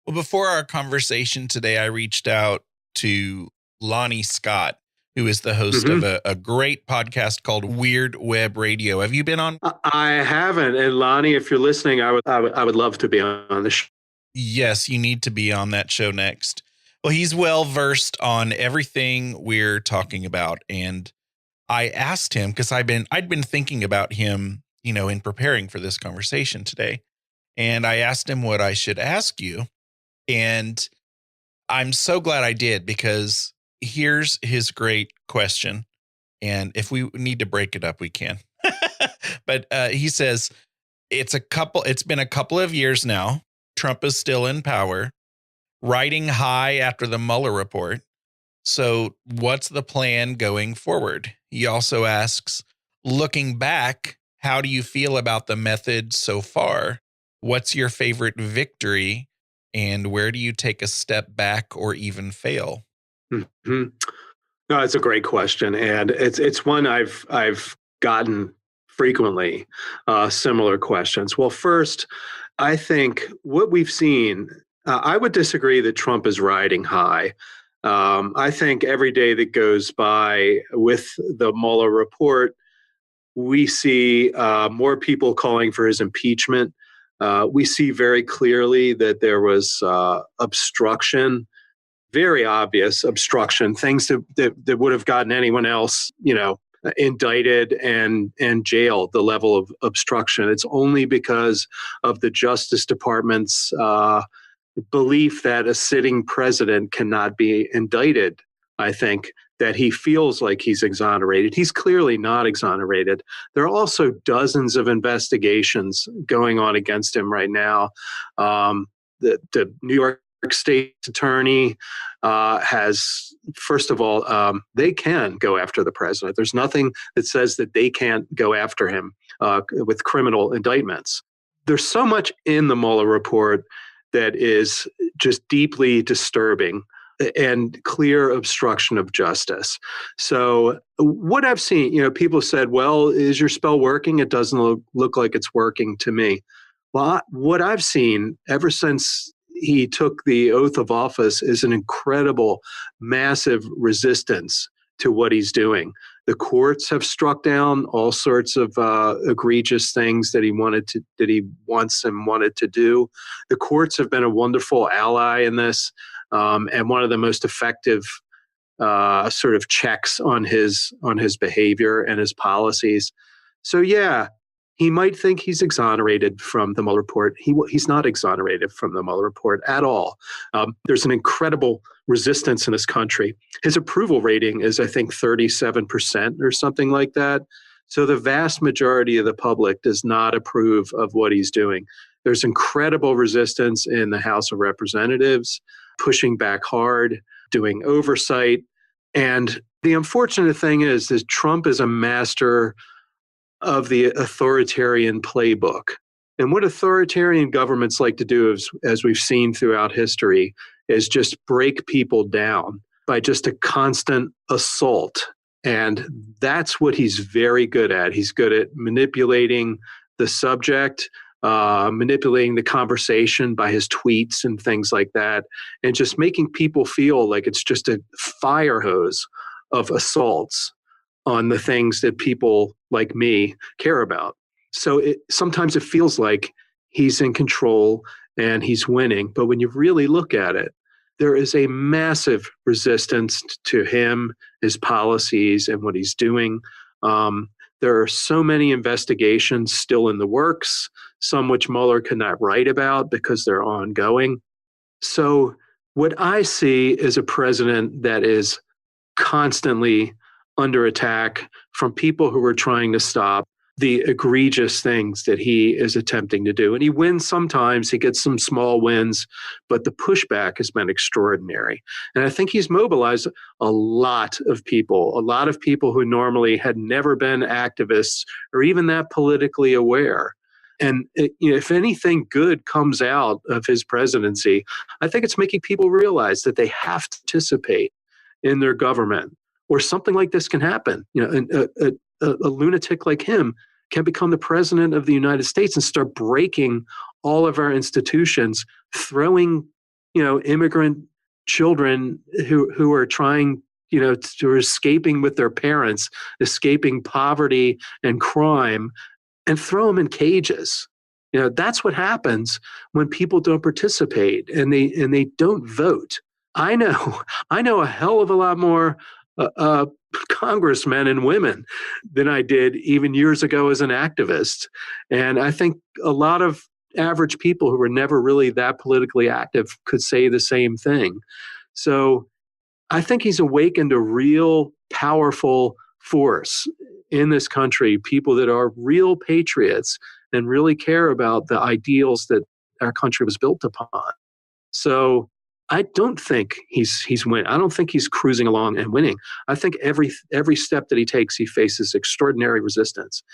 Well, before our conversation today, I reached out to Lonnie Scott, who is the host of a great podcast called Weird Web Radio. Have you been on? I haven't. And Lonnie, if you're listening, I would love to be on the show. Yes, you need to be on that show next. Well, he's well versed on everything we're talking about, and I asked him, because I'd been thinking about him, in preparing for this conversation today, and I asked him what I should ask you, and I'm so glad I did, because here's his great question, and if we need to break it up, we can. But he says it's been a couple of years now. Trump is still in power, riding high after the Mueller report. So what's the plan going forward? He also asks, looking back, how do you feel about the method so far? What's your favorite victory? And where do you take a step back or even fail? Mm-hmm. No, it's a great question. And it's one I've gotten frequently, similar questions. Well, first, I think what we've seen, I would disagree that Trump is riding high. I think every day that goes by with the Mueller report, we see more people calling for his impeachment. We see very clearly that there was obstruction, very obvious obstruction, things that would have gotten anyone else, indicted and jailed. The level of obstruction. It's only because of the Justice Department's belief that a sitting president cannot be indicted, I think, that he feels like he's exonerated. He's clearly not exonerated. There are also dozens of investigations going on against him right now. The New York State's attorney has, first of all, they can go after the president. There's nothing that says that they can't go after him with criminal indictments. There's so much in the Mueller report that is just deeply disturbing and clear obstruction of justice. So what I've seen, people said, well, is your spell working? It doesn't look like it's working to me. Well, what I've seen ever since he took the oath of office is an incredible, massive resistance to what he's doing. The courts have struck down all sorts of egregious things that he wants and wanted to do. The courts have been a wonderful ally in this, and one of the most effective sort of checks on his behavior and his policies. So yeah, he might think he's exonerated from the Mueller report. He's not exonerated from the Mueller report at all. There's an incredible resistance in this country. His approval rating is, I think, 37% or something like that. So the vast majority of the public does not approve of what he's doing. There's incredible resistance in the House of Representatives, pushing back hard, doing oversight. And the unfortunate thing is that Trump is a master of the authoritarian playbook. And what authoritarian governments like to do, as we've seen throughout history, is just break people down by just a constant assault. And that's what he's very good at. He's good at manipulating the subject, manipulating the conversation by his tweets and things like that, and just making people feel like it's just a fire hose of assaults on the things that people like me care about. So sometimes it feels like he's in control and he's winning. But when you really look at it, there is a massive resistance to him, his policies, and what he's doing. There are so many investigations still in the works, some which Mueller could not write about because they're ongoing. So what I see is a president that is constantly under attack from people who are trying to stop the egregious things that he is attempting to do. And he wins sometimes, he gets some small wins, but the pushback has been extraordinary. And I think he's mobilized a lot of people who normally had never been activists or even that politically aware. And if anything good comes out of his presidency, I think it's making people realize that they have to participate in their government, or something like this can happen. A lunatic like him can become the president of the United States and start breaking all of our institutions, throwing, immigrant children who are trying, to escaping with their parents, escaping poverty and crime, and throw them in cages. That's what happens when people don't participate and they don't vote. I know a hell of a lot more congressmen and women than I did even years ago as an activist. And I think a lot of average people who were never really that politically active could say the same thing. So I think he's awakened a real powerful force in this country, people that are real patriots and really care about the ideals that our country was built upon. So I don't think he's winning. I don't think he's cruising along and winning. I think every step that he takes, he faces extraordinary resistance.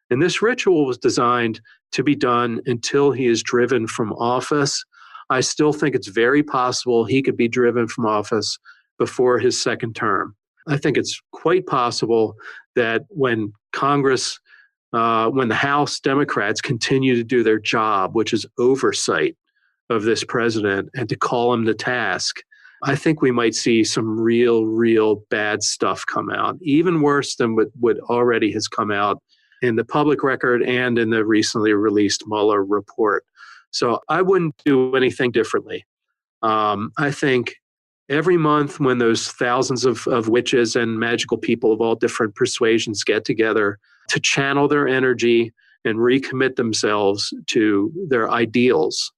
And this ritual was designed to be done until he is driven from office. I still think it's very possible he could be driven from office before his second term. I think it's quite possible that when Congress, when the House Democrats continue to do their job, which is oversight of this president, and to call him to task, I think we might see some real bad stuff come out, even worse than what already has come out in the public record and in the recently released Mueller report. So I wouldn't do anything differently. I think every month when those thousands of witches and magical people of all different persuasions get together to channel their energy and recommit themselves to their ideals,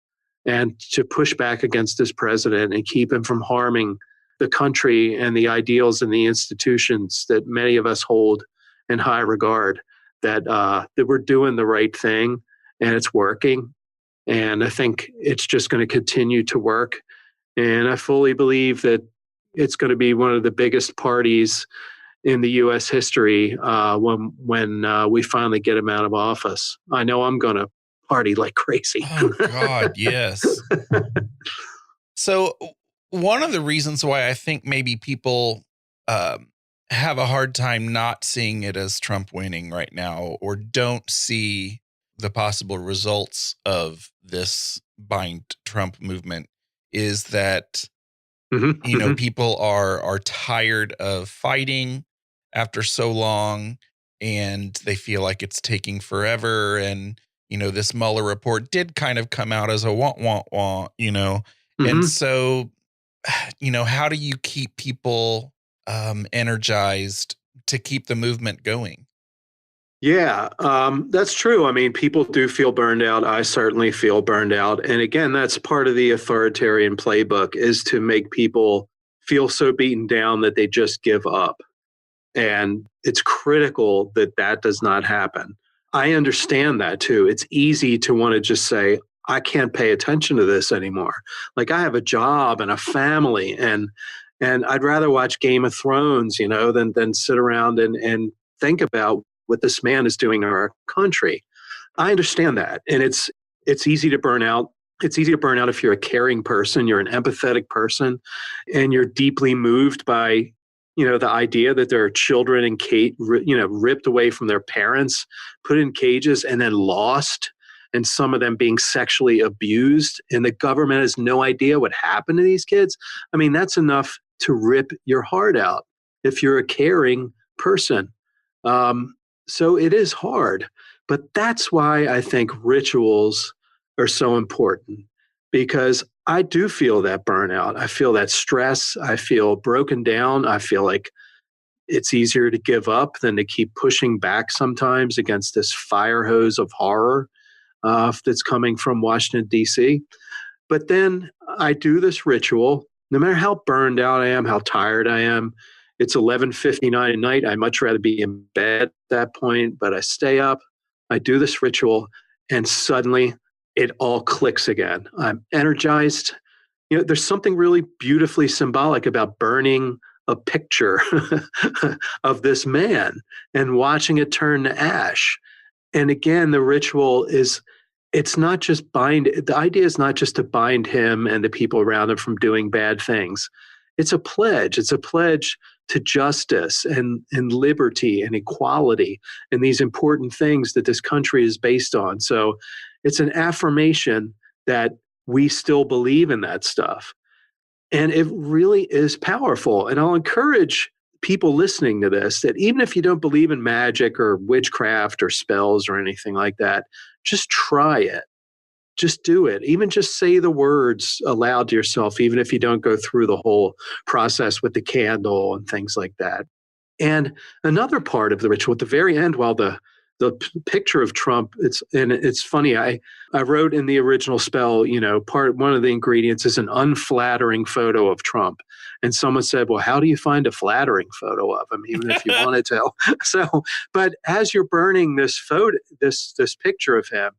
and to push back against this president and keep him from harming the country and the ideals and the institutions that many of us hold in high regard, that we're doing the right thing and it's working. And I think it's just going to continue to work. And I fully believe that it's going to be one of the biggest parties in the U.S. history when we finally get him out of office. I know I'm going to party like crazy. Oh, God, yes. So one of the reasons why I think maybe people have a hard time not seeing it as Trump winning right now, or don't see the possible results of this Bind Trump movement, is that people are tired of fighting after so long, and they feel like it's taking forever. And, this Mueller report did kind of come out as a wah. And so, how do you keep people energized to keep the movement going? Yeah, that's true. I mean, people do feel burned out. I certainly feel burned out. And again, that's part of the authoritarian playbook, is to make people feel so beaten down that they just give up. And it's critical that that does not happen. I understand that too. It's easy to want to just say, I can't pay attention to this anymore. Like, I have a job and a family, and I'd rather watch Game of Thrones, than sit around and think about what this man is doing in our country. I understand that. And it's easy to burn out. It's easy to burn out if you're a caring person, you're an empathetic person, and you're deeply moved by, the idea that there are children ripped away from their parents, put in cages, and then lost, and some of them being sexually abused, and the government has no idea what happened to these kids. I mean, that's enough to rip your heart out if you're a caring person. So it is hard, but that's why I think rituals are so important, because I do feel that burnout. I feel that stress. I feel broken down. I feel like it's easier to give up than to keep pushing back sometimes against this fire hose of horror that's coming from Washington, D.C. But then I do this ritual, no matter how burned out I am, how tired I am. It's 11:59 at night. I'd much rather be in bed at that point, but I stay up. I do this ritual, and suddenly it all clicks again. I'm energized. There's something really beautifully symbolic about burning a picture of this man and watching it turn to ash. And again, the ritual it's not just the idea is not just to bind him and the people around him from doing bad things. It's a pledge. It's a pledge to justice and liberty and equality and these important things that this country is based on. So it's an affirmation that we still believe in that stuff. And it really is powerful. And I'll encourage people listening to this that even if you don't believe in magic or witchcraft or spells or anything like that, just try it. Just do it. Even just say the words aloud to yourself, even if you don't go through the whole process with the candle and things like that. And another part of the ritual at the very end, while the picture of Trump, it's funny. I wrote in the original spell, one of the ingredients is an unflattering photo of Trump. And someone said, well, how do you find a flattering photo of him, even if you wanted to? So, but as you're burning this photo, this picture of him,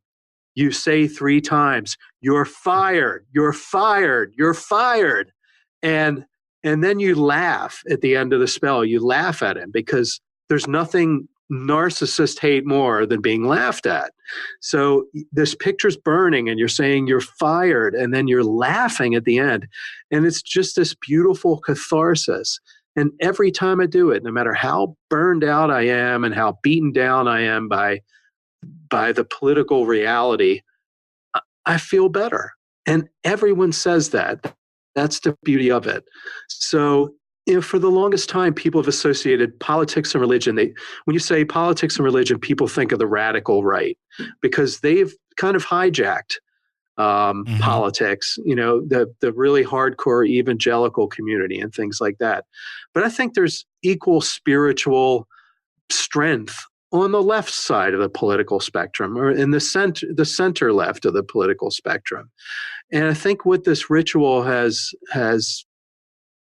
you say 3 times, "You're fired, you're fired, you're fired." And then you laugh at the end of the spell. You laugh at him because there's nothing narcissists hate more than being laughed at. So this picture's burning and you're saying you're fired, and then you're laughing at the end. And it's just this beautiful catharsis. And every time I do it, no matter how burned out I am and how beaten down I am by the political reality, I feel better. And everyone says that. That's the beauty of it. So, for the longest time, people have associated politics and religion. When you say politics and religion, people think of the radical right because they've kind of hijacked politics, the really hardcore evangelical community and things like that. But I think there's equal spiritual strength on the left side of the political spectrum, or in the center left of the political spectrum. And I think what this ritual has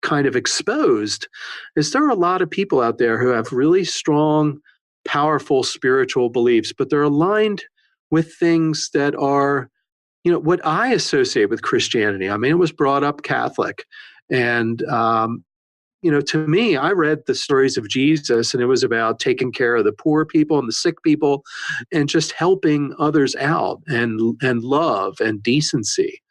kind of exposed is there are a lot of people out there who have really strong, powerful spiritual beliefs, but they're aligned with things that are what I associate with Christianity. I mean, it was brought up Catholic, and to me, I read the stories of Jesus, and it was about taking care of the poor people and the sick people, and just helping others out, and love and decency.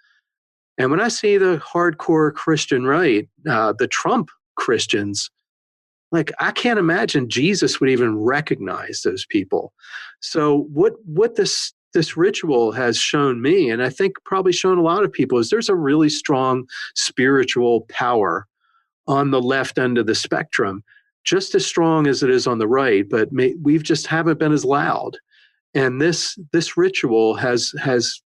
And when I see the hardcore Christian right, the Trump Christians, like, I can't imagine Jesus would even recognize those people. So what this ritual has shown me, and I think probably shown a lot of people, is there's a really strong spiritual power on the left end of the spectrum, just as strong as it is on the right, but we've just haven't been as loud. And this ritual has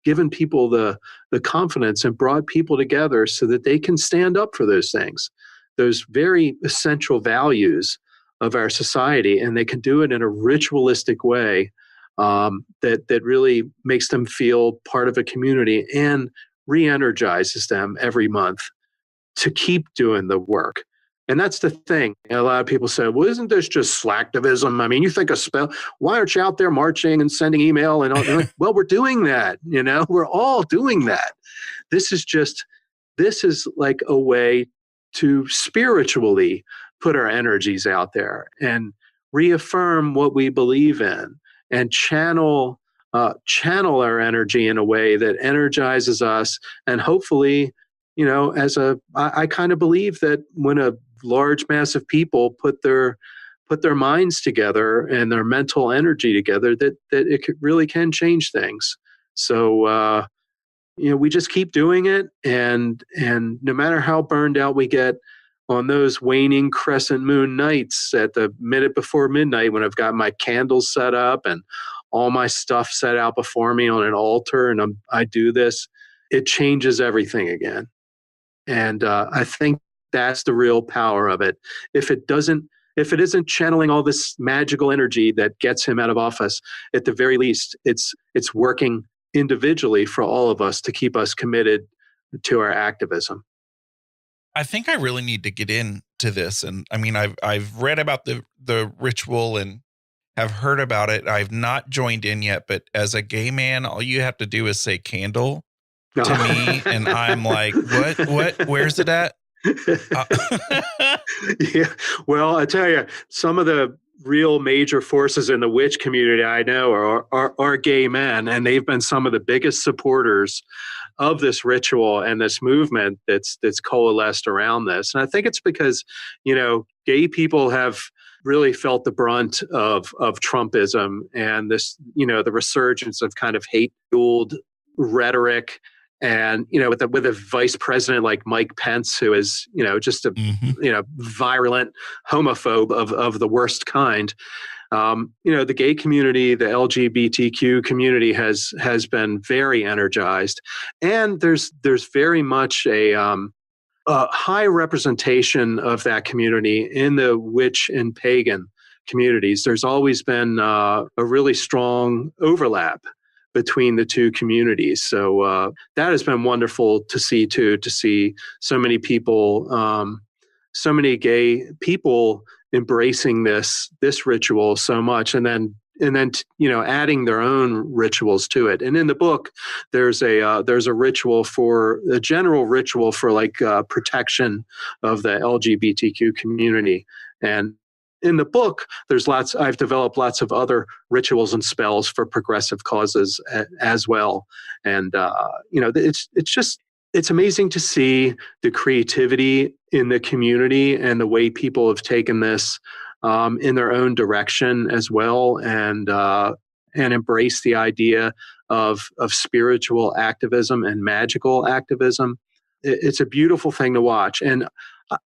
given people the confidence and brought people together so that they can stand up for those things, those very essential values of our society, and they can do it in a ritualistic way that really makes them feel part of a community and re-energizes them every month to keep doing the work. And that's the thing. A lot of people say, well, isn't this just slacktivism? I mean, you think why aren't you out there marching and sending email? And like, well, we're doing that. We're all doing that. This is like a way to spiritually put our energies out there and reaffirm what we believe in, and channel our energy in a way that energizes us. And hopefully, I kind of believe that when a large mass of people put their minds together and their mental energy together, that it really can change things. So, we just keep doing it. And no matter how burned out we get on those waning crescent moon nights at the minute before midnight, when I've got my candles set up and all my stuff set out before me on an altar, and I do this, it changes everything again. And I think that's the real power of it. If it isn't channeling all this magical energy that gets him out of office, at the very least, it's working individually for all of us to keep us committed to our activism. I think I really need to get into this. And I mean, I've read about the ritual and have heard about it. I've not joined in yet, but as a gay man, all you have to do is say candle to me, and I'm like, what, where's it at? Yeah. Well, I tell you, some of the real major forces in the witch community I know are gay men, and they've been some of the biggest supporters of this ritual and this movement that's coalesced around this. And I think it's because, gay people have really felt the brunt of Trumpism and this, the resurgence of kind of hate-fueled rhetoric. And, with a vice president like Mike Pence, who is, just a, virulent homophobe of the worst kind. The gay community, the LGBTQ community has been very energized. And there's very much a high representation of that community in the witch and pagan communities. There's always been a really strong overlap between the two communities. So that has been wonderful to see too, to see so many people, so many gay people embracing this ritual so much, and then adding their own rituals to it. And in the book, there's a general ritual for protection of the LGBTQ community. And in the book, I've developed lots of other rituals and spells for progressive causes as well. And, it's amazing to see the creativity in the community and the way people have taken this in their own direction as well, and embrace the idea of spiritual activism and magical activism. It's a beautiful thing to watch. And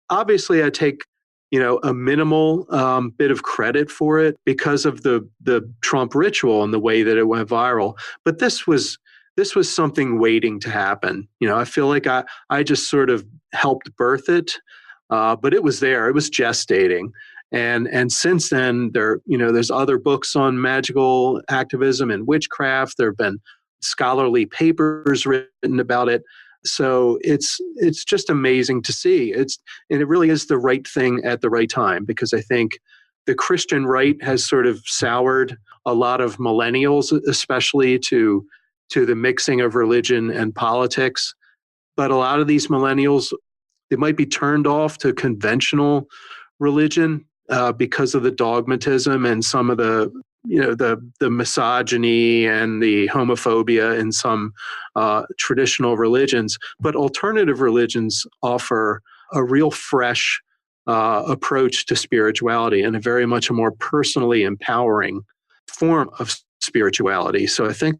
obviously I take a minimal bit of credit for it because of the Trump ritual and the way that it went viral. But this was something waiting to happen. I feel like I just sort of helped birth it, but it was there. It was gestating. And since then, there's other books on magical activism and witchcraft. There have been scholarly papers written about it. So it's just amazing to see. And it really is the right thing at the right time, because I think the Christian right has sort of soured a lot of millennials, especially to to the mixing of religion and politics. But a lot of these millennials, they might be turned off to conventional religion because of the dogmatism and some of the misogyny and the homophobia in some traditional religions. But alternative religions offer a real fresh approach to spirituality and a very much a more personally empowering form of spirituality. So I think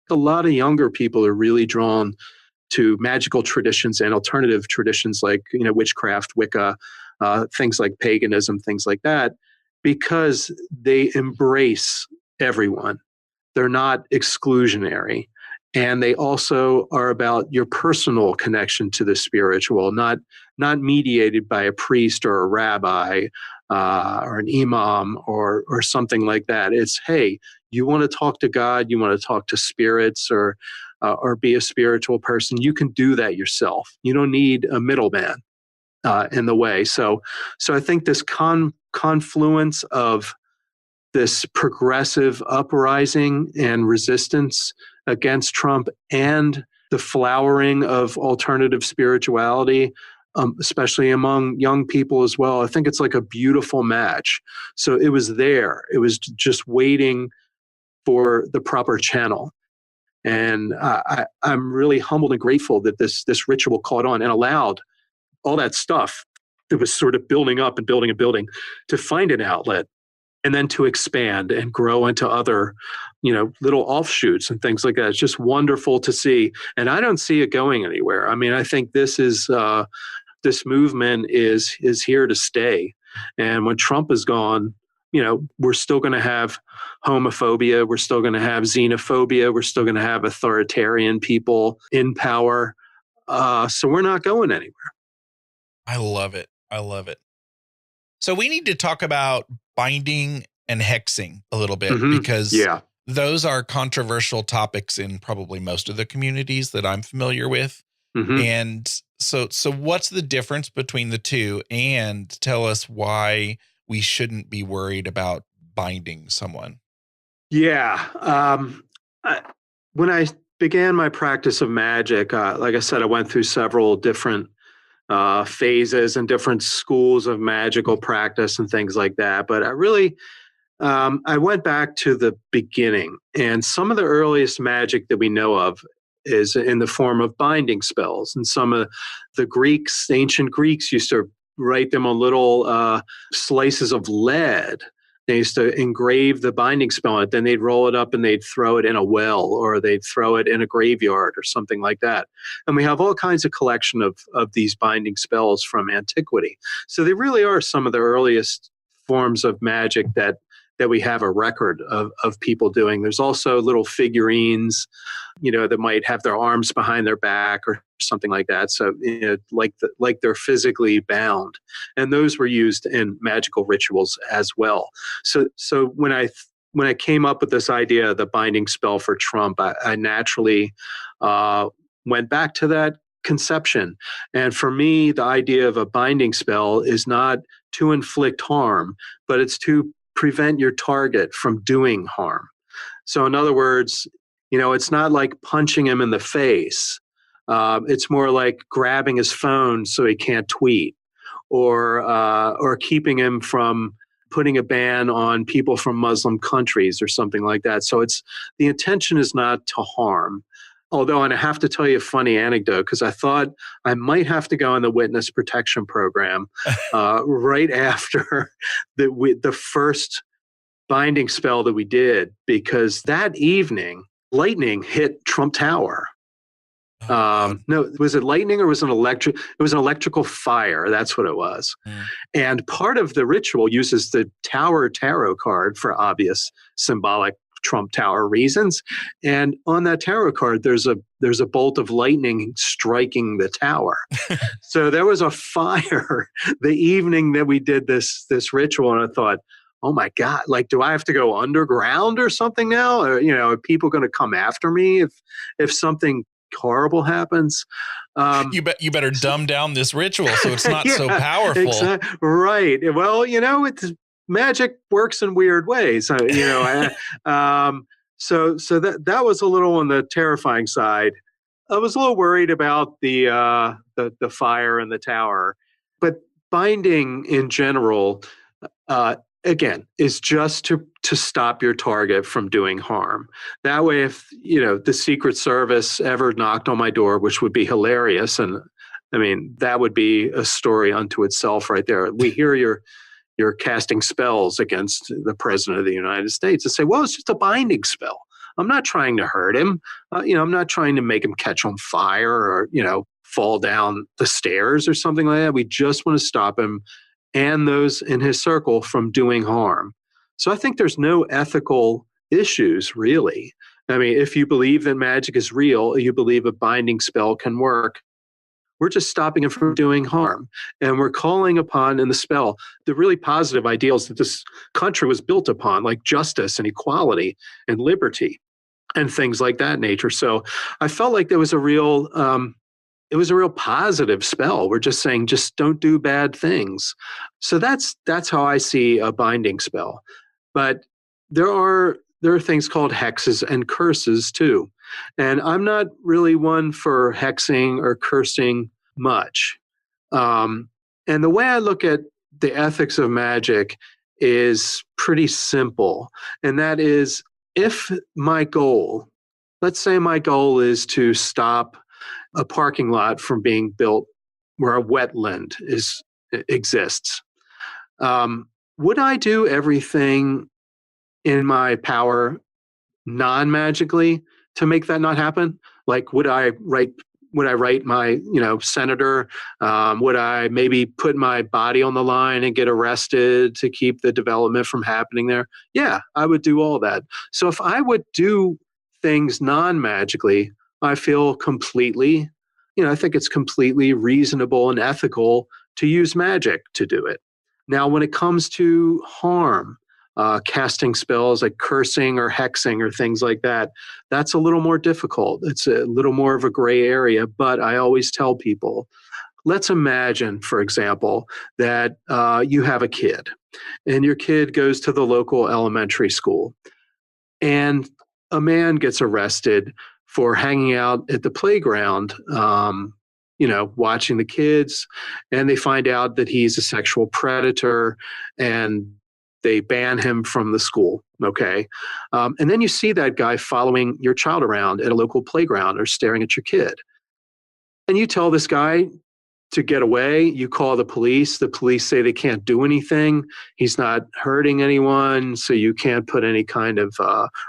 a lot of younger people are really drawn to magical traditions and alternative traditions like, witchcraft, Wicca, things like paganism, things like that, because they embrace everyone. They're not exclusionary. And they also are about your personal connection to the spiritual, not mediated by a priest or a rabbi or an imam or something like that. It's, hey, you want to talk to God, you want to talk to spirits or be a spiritual person, you can do that yourself. You don't need a middleman in the way. So I think this confluence of this progressive uprising and resistance against Trump and the flowering of alternative spirituality, especially among young people as well, I think it's like a beautiful match. So it was there. It was just waiting for the proper channel. And I'm really humbled and grateful that this ritual caught on and allowed all that stuff that was sort of building up and building to find an outlet and then to expand and grow into other, little offshoots and things like that. It's just wonderful to see. And I don't see it going anywhere. I mean, I think this movement is here to stay. And when Trump is gone, we're still going to have homophobia. We're still going to have xenophobia. We're still going to have authoritarian people in power. So we're not going anywhere. I love it. So we need to talk about binding and hexing a little bit because those are controversial topics in probably most of the communities that I'm familiar with. And so what's the difference between the two? And tell us why we shouldn't be worried about binding someone. Yeah. When I began my practice of magic, like I said, I went through several different phases and different schools of magical practice and things like that. But I really, I went back to the beginning, and some of the earliest magic that we know of is in the form of binding spells. And some of the ancient Greeks used to write them on little slices of lead. They used to engrave the binding spell on it. Then they'd roll it up and they'd throw it in a well, or they'd throw it in a graveyard or something like that. And we have all kinds of collection of these binding spells from antiquity. So they really are some of the earliest forms of magic that we have a record of people doing. There's also little figurines, that might have their arms behind their back or something like that. So, like they're physically bound. And those were used in magical rituals as well. So when I came up with this idea of the binding spell for Trump, I naturally went back to that conception. And for me, the idea of a binding spell is not to inflict harm, but it's to prevent your target from doing harm. So in other words, it's not like punching him in the face. It's more like grabbing his phone so he can't tweet, or keeping him from putting a ban on people from Muslim countries or something like that. So the intention is not to harm. Although, and I have to tell you a funny anecdote, because I thought I might have to go in the witness protection program right after the first binding spell that we did, because that evening, lightning hit Trump Tower. No, was it lightning or was it electric? It was an electrical fire. That's what it was. And part of the ritual uses the Tower Tarot card for obvious symbolic Trump Tower reasons. And on that tarot card, there's a bolt of lightning striking the tower. So there was a fire the evening that we did this ritual. And I thought, oh my God, do I have to go underground or something now? Or, are people going to come after me if something horrible happens? You better dumb down this ritual so it's not so powerful. Exactly. Right. Well, it's magic works in weird ways. So that was a little on the terrifying side. I was a little worried about the fire in the tower, but binding in general, again, is just to stop your target from doing harm. That way, if the Secret Service ever knocked on my door, which would be hilarious, and I mean that would be a story unto itself, right there. We hear you're casting spells against the President of the United States, and say, well, it's just a binding spell. I'm not trying to hurt him. I'm not trying to make him catch on fire or, fall down the stairs or something like that. We just want to stop him and those in his circle from doing harm. So I think there's no ethical issues, really. I mean, if you believe that magic is real, you believe a binding spell can work, we're just stopping him from doing harm. And we're calling upon in the spell the really positive ideals that this country was built upon, like justice and equality and liberty and things like that nature. So I felt like there was a real positive spell. We're just saying, just don't do bad things. So that's how I see a binding spell. But there are things called hexes and curses too. And I'm not really one for hexing or cursing much. And the way I look at the ethics of magic is pretty simple. And that is, if my goal, let's say my goal is to stop a parking lot from being built where a wetland exists, would I do everything in my power non-magically to make that not happen? Like, would I write my, senator? Would I maybe put my body on the line and get arrested to keep the development from happening there? Yeah, I would do all that. So if I would do things non-magically, I feel completely, I think it's completely reasonable and ethical to use magic to do it. Now, when it comes to harm, casting spells like cursing or hexing or things like that, that's a little more difficult. It's a little more of a gray area, but I always tell people, let's imagine, for example, that you have a kid and your kid goes to the local elementary school and a man gets arrested for hanging out at the playground, watching the kids, and they find out that he's a sexual predator and they ban him from the school, okay? And then you see that guy following your child around at a local playground or staring at your kid. And you tell this guy to get away. You call the police. The police say they can't do anything. He's not hurting anyone, so you can't put any kind of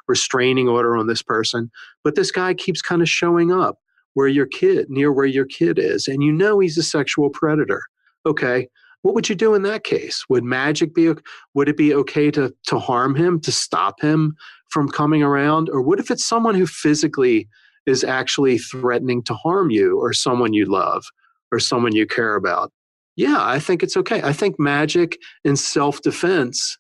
restraining order on this person. But this guy keeps kind of showing up near where your kid is, and he's a sexual predator. Okay. What would you do in that case? Would it be okay to harm him, to stop him from coming around? Or what if it's someone who physically is actually threatening to harm you or someone you love or someone you care about? Yeah, I think it's okay. I think magic in self-defense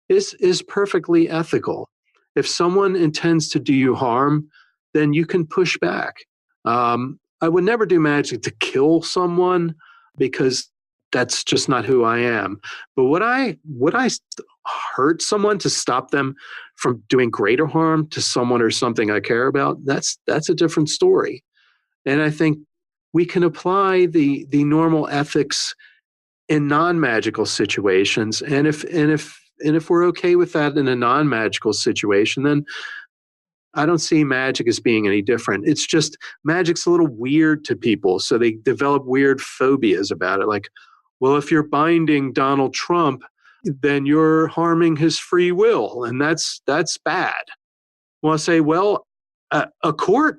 is perfectly ethical. If someone intends to do you harm, then you can push back. I would never do magic to kill someone because that's just not who I am. But would I hurt someone to stop them from doing greater harm to someone or something I care about? That's a different story. And I think we can apply the normal ethics in non-magical situations. And if we're okay with that in a non-magical situation, then I don't see magic as being any different. It's just magic's a little weird to people, so they develop weird phobias about it. Like, well, if you're binding Donald Trump, then you're harming his free will, and that's bad. Well, I say, well, a court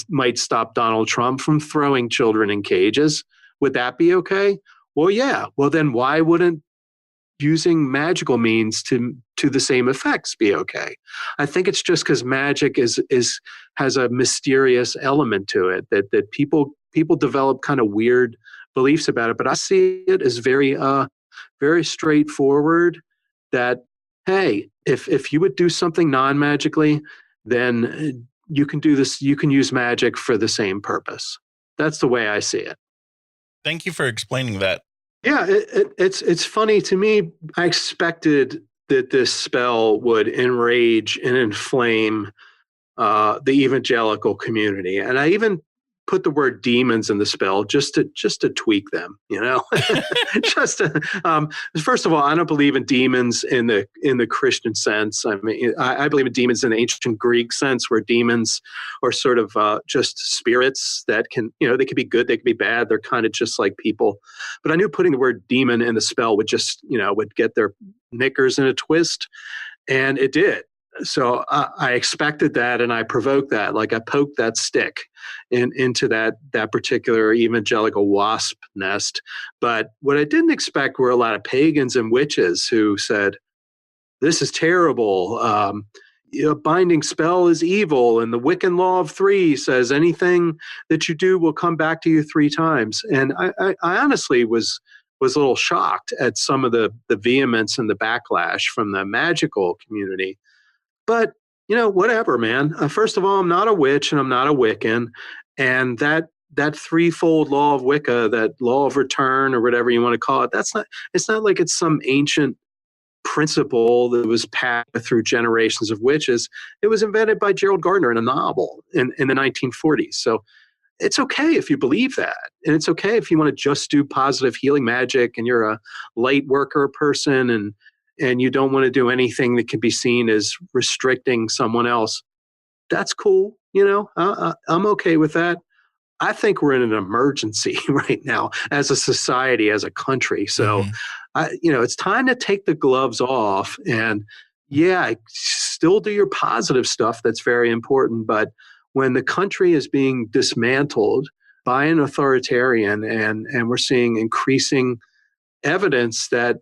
might stop Donald Trump from throwing children in cages. Would that be okay? Well, yeah. Well, then why wouldn't using magical means to the same effects be okay? I think it's just because magic has a mysterious element to it that people develop kind of weird beliefs about it. But I see it as very straightforward. That hey, if you would do something non-magically, then you can do this. You can use magic for the same purpose. That's the way I see it. Thank you for explaining that. Yeah, it's funny to me. I expected that this spell would enrage and inflame the evangelical community. And I even put the word demons in the spell just to tweak them, just to, first of all, I don't believe in demons in the Christian sense. I mean, I believe in demons in the ancient Greek sense, where demons are sort of just spirits that can, they could be good, they could be bad. They're kind of just like people. But I knew putting the word demon in the spell would just, would get their knickers in a twist. And it did. So I expected that, and I provoked that. Like I poked that stick into that particular evangelical wasp nest. But what I didn't expect were a lot of pagans and witches who said, "This is terrible. Binding spell is evil, and the Wiccan law of 3 says anything that you do will come back to you 3 times." And I honestly was a little shocked at some of the vehemence and the backlash from the magical community. But, whatever, man. First of all, I'm not a witch and I'm not a Wiccan. And that threefold law of Wicca, that law of return or whatever you want to call it, it's not like it's some ancient principle that was passed through generations of witches. It was invented by Gerald Gardner in a novel in the 1940s. So it's okay if you believe that. And it's okay if you want to just do positive healing magic and you're a light worker person and you don't want to do anything that can be seen as restricting someone else. That's cool. I'm okay with that. I think we're in an emergency right now as a society, as a country. So, it's time to take the gloves off and still do your positive stuff. That's very important. But when the country is being dismantled by an authoritarian and we're seeing increasing evidence that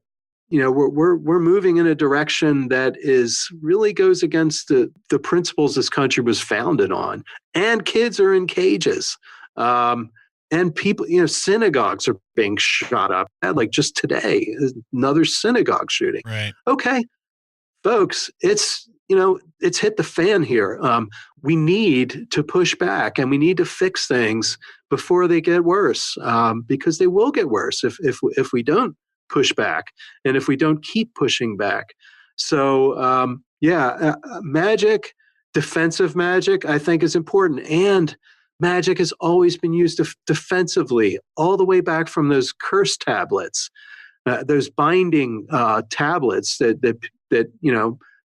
we're moving in a direction that is really goes against the principles this country was founded on, and kids are in cages, and people, synagogues are being shot up. Like just today, another synagogue shooting. Right. Okay, folks, it's hit the fan here. We need to push back and we need to fix things before they get worse, because they will get worse if we don't push back and if we don't keep pushing back. So magic, defensive magic, I think is important. And magic has always been used defensively, all the way back from those curse tablets, those binding tablets that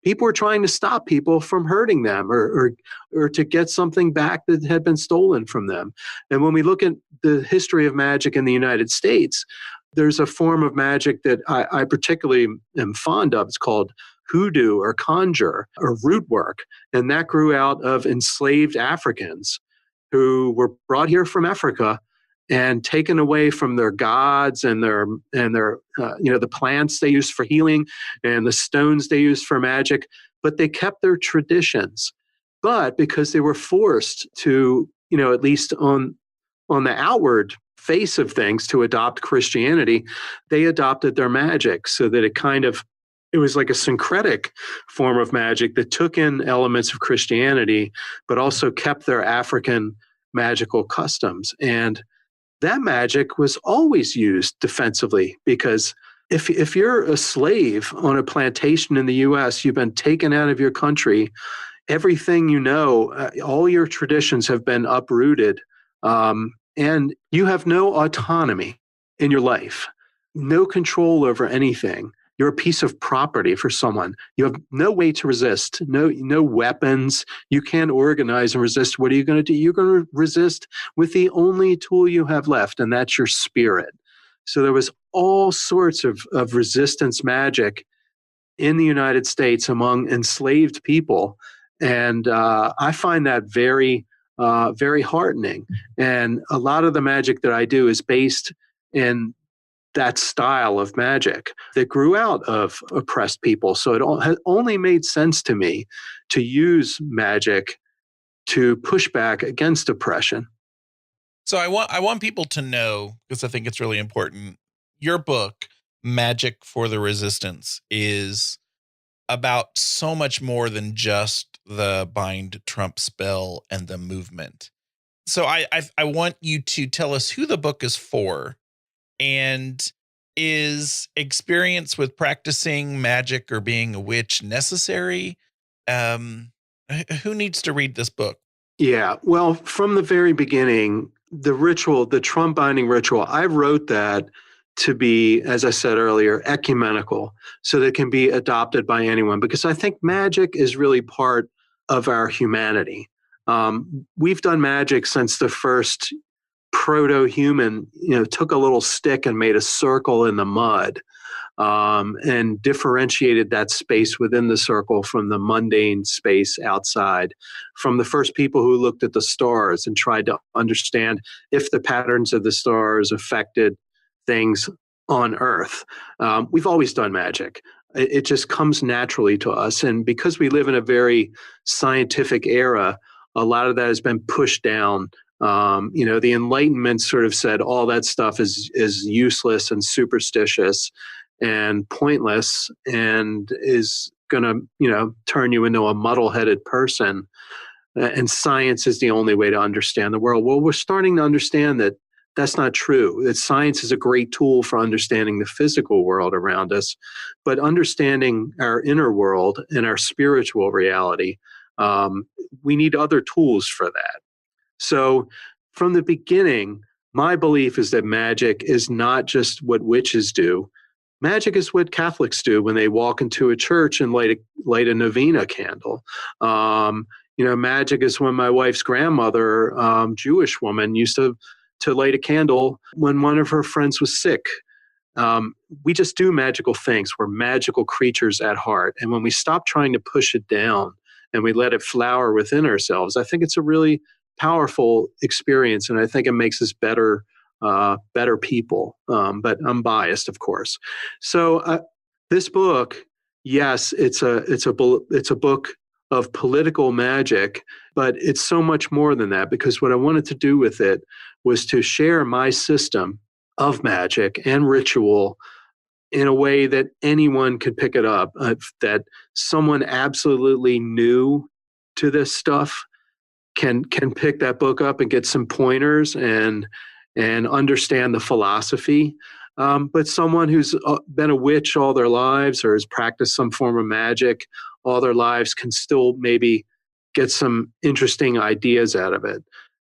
people were trying to stop people from hurting them or to get something back that had been stolen from them. And when we look at the history of magic in the United States, there's a form of magic that I particularly am fond of. It's called hoodoo or conjure or root work. And that grew out of enslaved Africans who were brought here from Africa and taken away from their gods and their the plants they used for healing and the stones they used for magic, but they kept their traditions. But because they were forced to, at least on the outward face of things, to adopt Christianity, they adopted their magic so that it was like a syncretic form of magic that took in elements of Christianity, but also kept their African magical customs. And that magic was always used defensively, because if you're a slave on a plantation in the U.S., you've been taken out of your country, everything all your traditions have been uprooted, and you have no autonomy in your life, no control over anything. You're a piece of property for someone. You have no way to resist, no weapons. You can't organize and resist. What are you going to do? You're going to resist with the only tool you have left, and that's your spirit. So there was all sorts of resistance magic in the United States among enslaved people. And I find that very, very heartening. And a lot of the magic that I do is based in that style of magic that grew out of oppressed people. So it only made sense to me to use magic to push back against oppression. So I want people to know, because I think it's really important, your book, Magic for the Resistance, is about so much more than just the bind Trump spell and the movement. So I want you to tell us who the book is for, and is experience with practicing magic or being a witch necessary? Who needs to read this book? Yeah. Well, from the very beginning, the ritual, the Trump binding ritual, I wrote that to be, as I said earlier, ecumenical, so that it can be adopted by anyone, because I think magic is really part of our humanity. We've done magic since the first proto-human, took a little stick and made a circle in the mud, and differentiated that space within the circle from the mundane space outside, from the first people who looked at the stars and tried to understand if the patterns of the stars affected things on Earth. We've always done magic. It just comes naturally to us. And because we live in a very scientific era, a lot of that has been pushed down. The Enlightenment sort of said all that stuff is useless and superstitious and pointless and is going to, turn you into a muddle-headed person. And science is the only way to understand the world. Well, we're starting to understand that that's not true. That science is a great tool for understanding the physical world around us, but understanding our inner world and our spiritual reality, we need other tools for that. So from the beginning, my belief is that magic is not just what witches do. Magic is what Catholics do when they walk into a church and light a novena candle. Magic is when my wife's grandmother, Jewish woman, used to light a candle when one of her friends was sick. We just do magical things. We're magical creatures at heart. And when we stop trying to push it down and we let it flower within ourselves, I think it's a really powerful experience. And I think it makes us better people. But I'm biased, of course. So this book, yes, it's a book of political magic, but it's so much more than that, because what I wanted to do with it was to share my system of magic and ritual in a way that anyone could pick it up, that someone absolutely new to this stuff can pick that book up and get some pointers and understand the philosophy. But someone who's been a witch all their lives or has practiced some form of magic all their lives can still maybe get some interesting ideas out of it.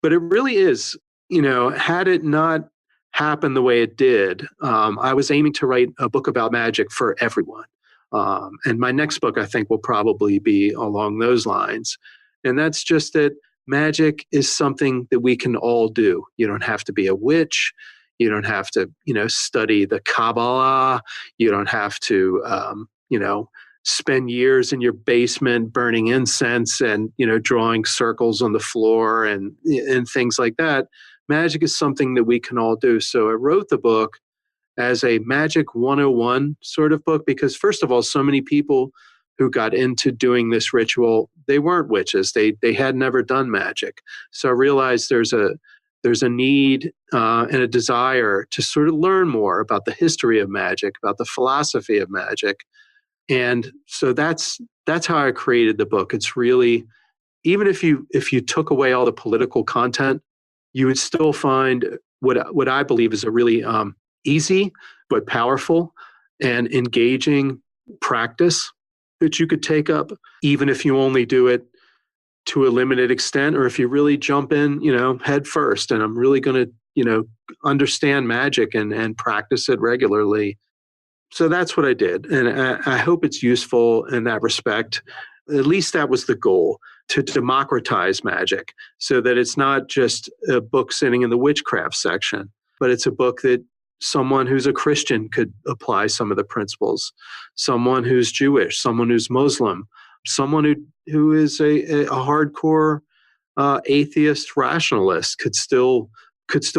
But it really is, had it not happened the way it did, I was aiming to write a book about magic for everyone. And my next book, I think, will probably be along those lines. And that's just that magic is something that we can all do. You don't have to be a witch. You don't have to, study the Kabbalah. You don't have to, spend years in your basement burning incense and, drawing circles on the floor and things like that. Magic is something that we can all do. So I wrote the book as a Magic 101 sort of book, because first of all, so many people who got into doing this ritual, they weren't witches. They had never done magic. So I realized there's a need and a desire to sort of learn more about the history of magic, about the philosophy of magic. And so that's how I created the book. It's really, even if you took away all the political content, you would still find what I believe is a really easy but powerful and engaging practice that you could take up, even if you only do it to a limited extent, or if you really jump in, head first. And I'm really going to, understand magic and practice it regularly. So that's what I did. And I hope it's useful in that respect. At least that was the goal, to democratize magic, so that it's not just a book sitting in the witchcraft section, but it's a book that someone who's a Christian could apply some of the principles, someone who's Jewish, someone who's Muslim, someone who is a hardcore atheist rationalist could still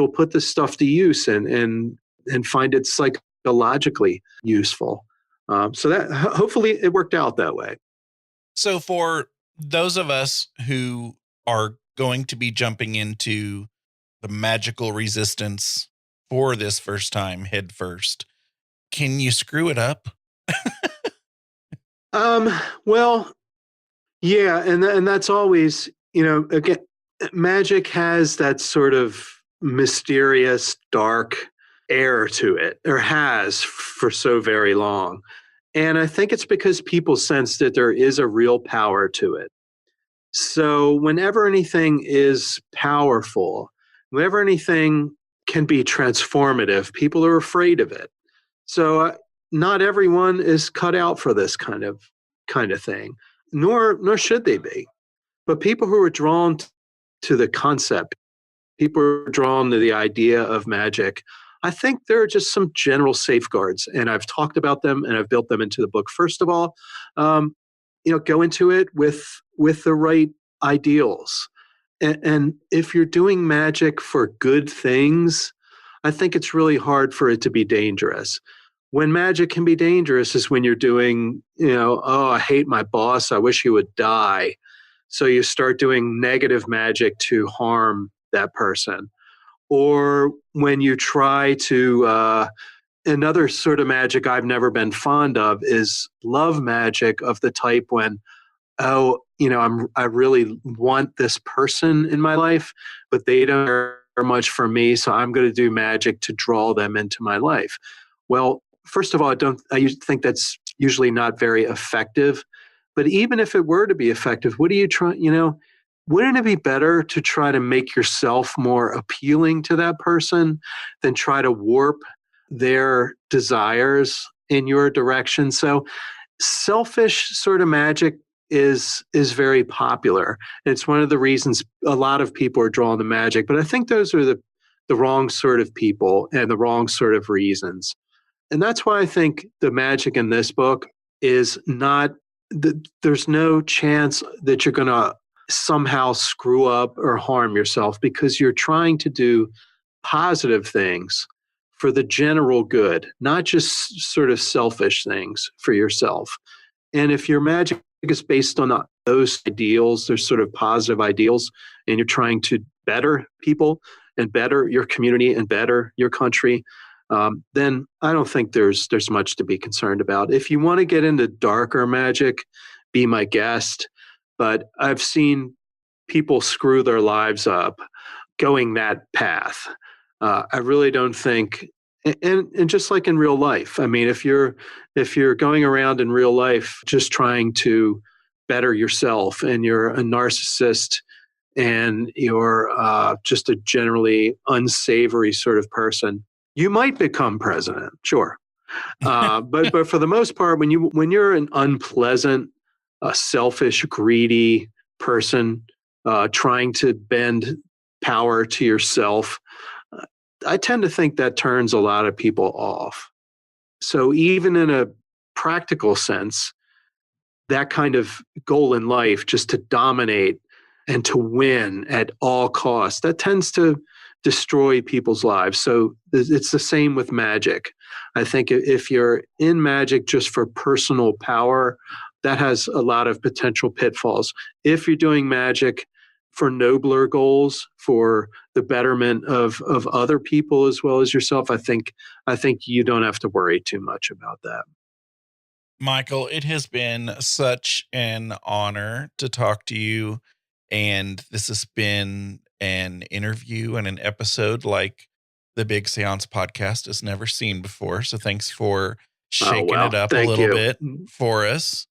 put this stuff to use and find it psychologically useful. So that hopefully it worked out that way. So for those of us who are going to be jumping into the magical resistance for this first time head first, can you screw it up? Well, yeah. And that's always, again, magic has that sort of mysterious, dark air to it, or has for so very long. And I think it's because people sense that there is a real power to it. So whenever anything is powerful, whenever anything can be transformative, people are afraid of it. So not everyone is cut out for this kind of thing, nor should they be. But people who are drawn to the concept, people are drawn to the idea of magic. I think there are just some general safeguards, and I've talked about them and I've built them into the book. First of all, go into it with the right ideals. And if you're doing magic for good things, I think it's really hard for it to be dangerous. When magic can be dangerous is when you're doing, oh, I hate my boss, I wish he would die. So you start doing negative magic to harm that person. Or when you try to, another sort of magic I've never been fond of is love magic of the type when, oh, I really want this person in my life, but they don't care much for me, so I'm going to do magic to draw them into my life. Well, first of all, I think that's usually not very effective. But even if it were to be effective, what are you trying, wouldn't it be better to try to make yourself more appealing to that person than try to warp their desires in your direction? So selfish sort of magic is very popular. It's one of the reasons a lot of people are drawn to magic, but I think those are the wrong sort of people and the wrong sort of reasons. And that's why I think the magic in this book is not, there's no chance that you're going to somehow screw up or harm yourself, because you're trying to do positive things for the general good, not just sort of selfish things for yourself. And if your magic is based on those ideals, there's sort of positive ideals, and you're trying to better people and better your community and better your country, then I don't think there's much to be concerned about. If you want to get into darker magic, be my guest. But I've seen people screw their lives up going that path. I really don't think, and just like in real life, I mean, if you're going around in real life just trying to better yourself, and you're a narcissist, and you're just a generally unsavory sort of person, you might become president, sure. But for the most part, when you're an unpleasant, selfish, greedy person trying to bend power to yourself, I tend to think that turns a lot of people off. So even in a practical sense, that kind of goal in life, just to dominate and to win at all costs, that tends to destroy people's lives. So it's the same with magic. I think if you're in magic just for personal power, that has a lot of potential pitfalls. If you're doing magic for nobler goals, for the betterment of other people as well as yourself, I think you don't have to worry too much about that. Michael, it has been such an honor to talk to you. And this has been an interview and an episode like the Big Seance podcast has never seen before. So thanks for shaking it up a little bit for us.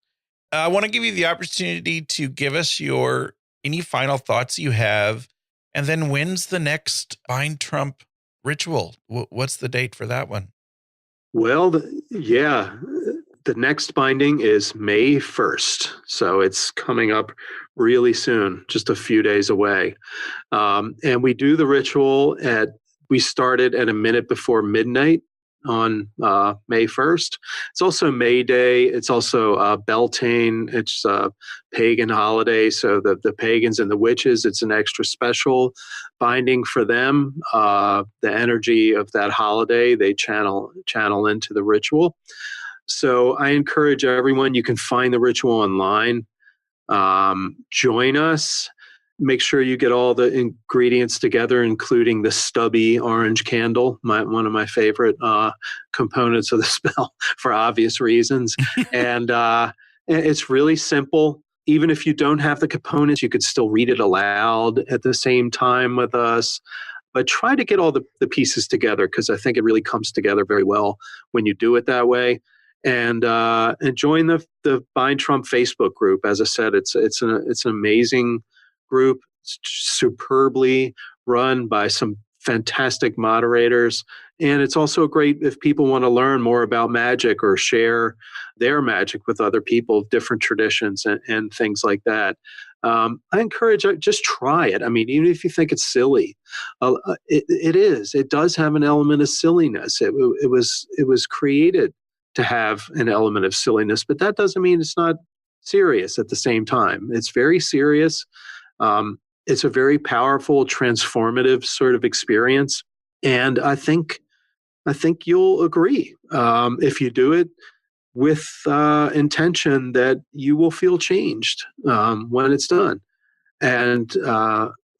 I want to give you the opportunity to give us any final thoughts you have. And then when's the next Bind Trump ritual? What's the date for that one? Well, the next binding is May 1st. So it's coming up really soon, just a few days away. And we do the ritual we started at a minute before midnight on May 1st. It's also May Day. It's also Beltane. It's a pagan holiday. So the pagans and the witches, it's an extra special binding for them. The energy of that holiday, they channel into the ritual. So I encourage everyone, you can find the ritual online. Join us. Make sure you get all the ingredients together, including the stubby orange candle, one of my favorite components of the spell for obvious reasons. And it's really simple. Even if you don't have the components, you could still read it aloud at the same time with us. But try to get all the pieces together, because I think it really comes together very well when you do it that way. and join the Bind Trump Facebook group. As I said, it's an amazing group. It's superbly run by some fantastic moderators. And it's also great if people want to learn more about magic or share their magic with other people of different traditions and things like that. I encourage, just try it. I mean, even if you think it's silly, it does have an element of silliness. It was created to have an element of silliness, but that doesn't mean it's not serious at the same time. It's very serious. It's a very powerful, transformative sort of experience. And I think you'll agree if you do it with intention that you will feel changed when it's done. And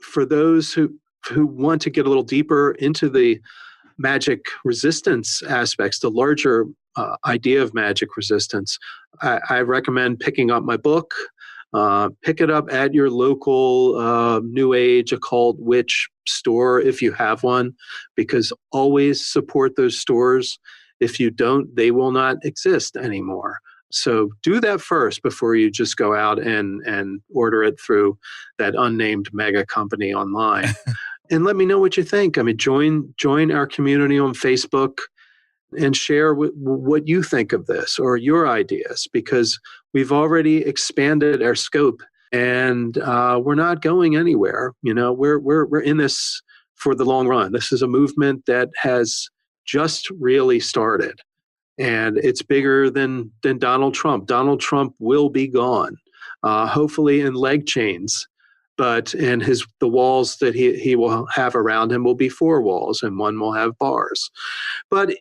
for those who want to get a little deeper into the magic resistance aspects, the larger idea of magic resistance, I recommend picking up my book. Pick it up at your local New Age, occult, witch store if you have one, because always support those stores. If you don't, they will not exist anymore. So do that first before you just go out and order it through that unnamed mega company online. And let me know what you think. I mean, join our community on Facebook and share what you think of this or your ideas, because we've already expanded our scope and we're not going anywhere. You know, we're in this for the long run. This is a movement that has just really started, and it's bigger than Donald Trump. Donald Trump will be gone, hopefully in leg chains, but the walls that he will have around him will be 4 walls, and one will have bars. But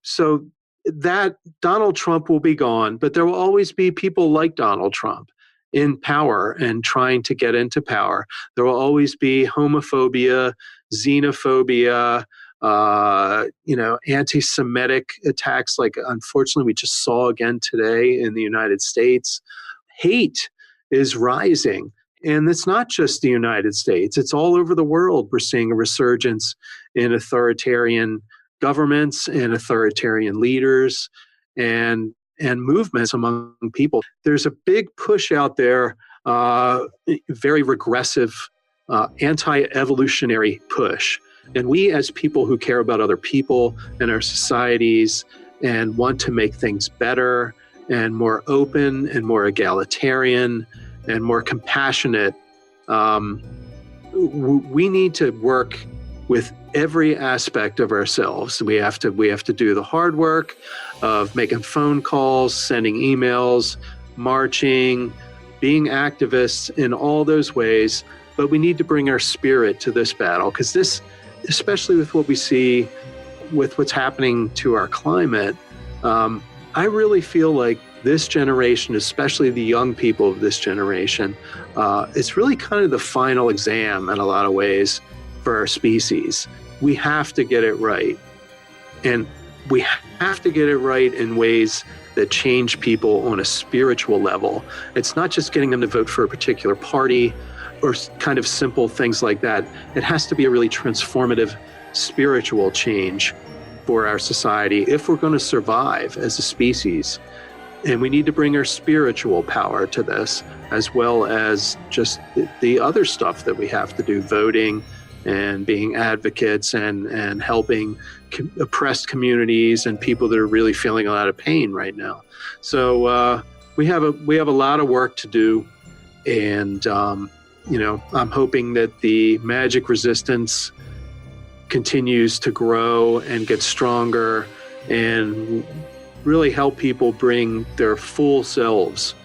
so that Donald Trump will be gone, but there will always be people like Donald Trump in power and trying to get into power. There will always be homophobia, xenophobia, anti-Semitic attacks, like unfortunately we just saw again today in the United States. Hate is rising. And it's not just the United States. It's all over the world. We're seeing a resurgence in authoritarian governments and authoritarian leaders and movements among people. There's a big push out there, very regressive, anti-evolutionary push. And we as people who care about other people and our societies and want to make things better and more open and more egalitarian and more compassionate, we need to work with every aspect of ourselves. We have to do the hard work of making phone calls, sending emails, marching, being activists in all those ways. But we need to bring our spirit to this battle, because this, especially with what we see with what's happening to our climate, I really feel like this generation, especially the young people of this generation, it's really kind of the final exam in a lot of ways for our species. We have to get it right. And we have to get it right in ways that change people on a spiritual level. It's not just getting them to vote for a particular party or kind of simple things like that. It has to be a really transformative spiritual change for our society if we're going to survive as a species. And we need to bring our spiritual power to this, as well as just the other stuff that we have to do, voting and being advocates and helping oppressed communities and people that are really feeling a lot of pain right now. So we have a lot of work to do, and I'm hoping that the magic resistance continues to grow and get stronger and really help people bring their full selves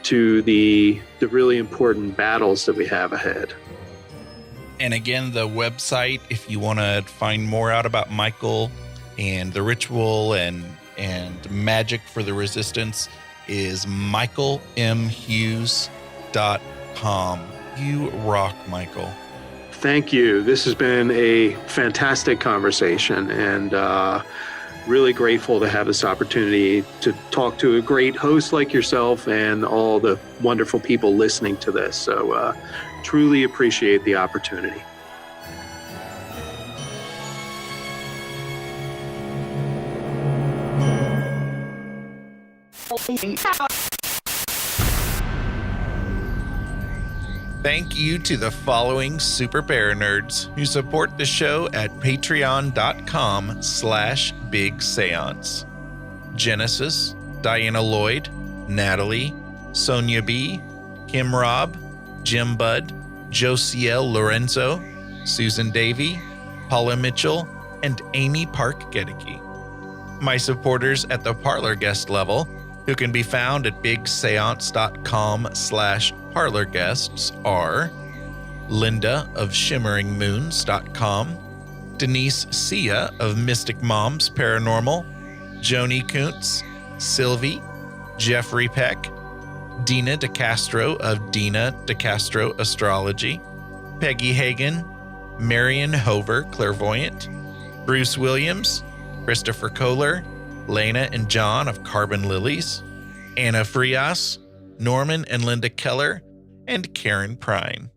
to the really important battles that we have ahead. And again, the website, if you want to find more out about Michael and the ritual and magic for the resistance, is michaelmhughes.com. You rock, Michael. Thank you. This has been a fantastic conversation, and really grateful to have this opportunity to talk to a great host like yourself and all the wonderful people listening to this. So truly appreciate the opportunity. Thank you to the following super Paranerds who support the show at patreon.com/Big Seance. Genesis, Diana Lloyd, Natalie, Sonia B, Kim Robb, Jim Budd, Josiel Lorenzo, Susan Davey, Paula Mitchell, and Amy Park Gedicke. My supporters at the Parlor guest level, who can be found at bigseance.com/Parlor guests, are Linda of shimmeringmoons.com, Denise Sia of Mystic Moms Paranormal, Joni Kuntz, Sylvie, Jeffrey Peck, Dina DeCastro of Dina DeCastro Astrology, Peggy Hagen, Marion Hover Clairvoyant, Bruce Williams, Christopher Kohler, Lena and John of Carbon Lilies, Anna Frias, Norman and Linda Keller, and Karen Prine.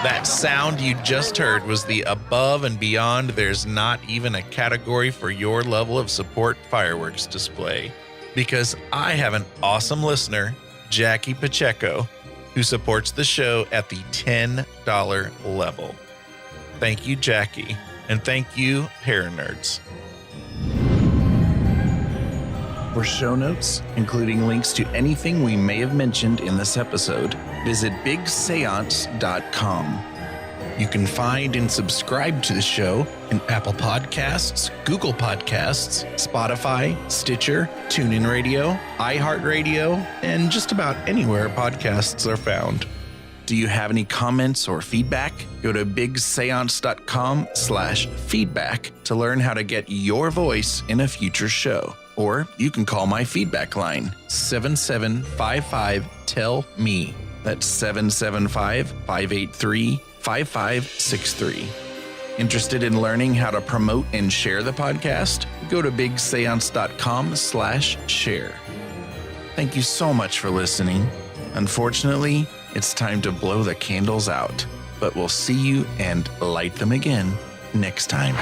That sound you just heard was the above and beyond there's not even a category for your level of support fireworks display. Because I have an awesome listener, Jackie Pacheco, who supports the show at the $10 level. Thank you, Jackie, and thank you, Paranerds. For show notes, including links to anything we may have mentioned in this episode, visit bigseance.com. You can find and subscribe to the show in Apple Podcasts, Google Podcasts, Spotify, Stitcher, TuneIn Radio, iHeartRadio, and just about anywhere podcasts are found. Do you have any comments or feedback? Go to bigseance.com/feedback to learn how to get your voice in a future show. Or you can call my feedback line, 7755-TELL-ME. That's 775-583-5563. Interested in learning how to promote and share the podcast? Go to bigseance.com/share. Thank you so much for listening. Unfortunately, it's time to blow the candles out, but we'll see you and light them again next time.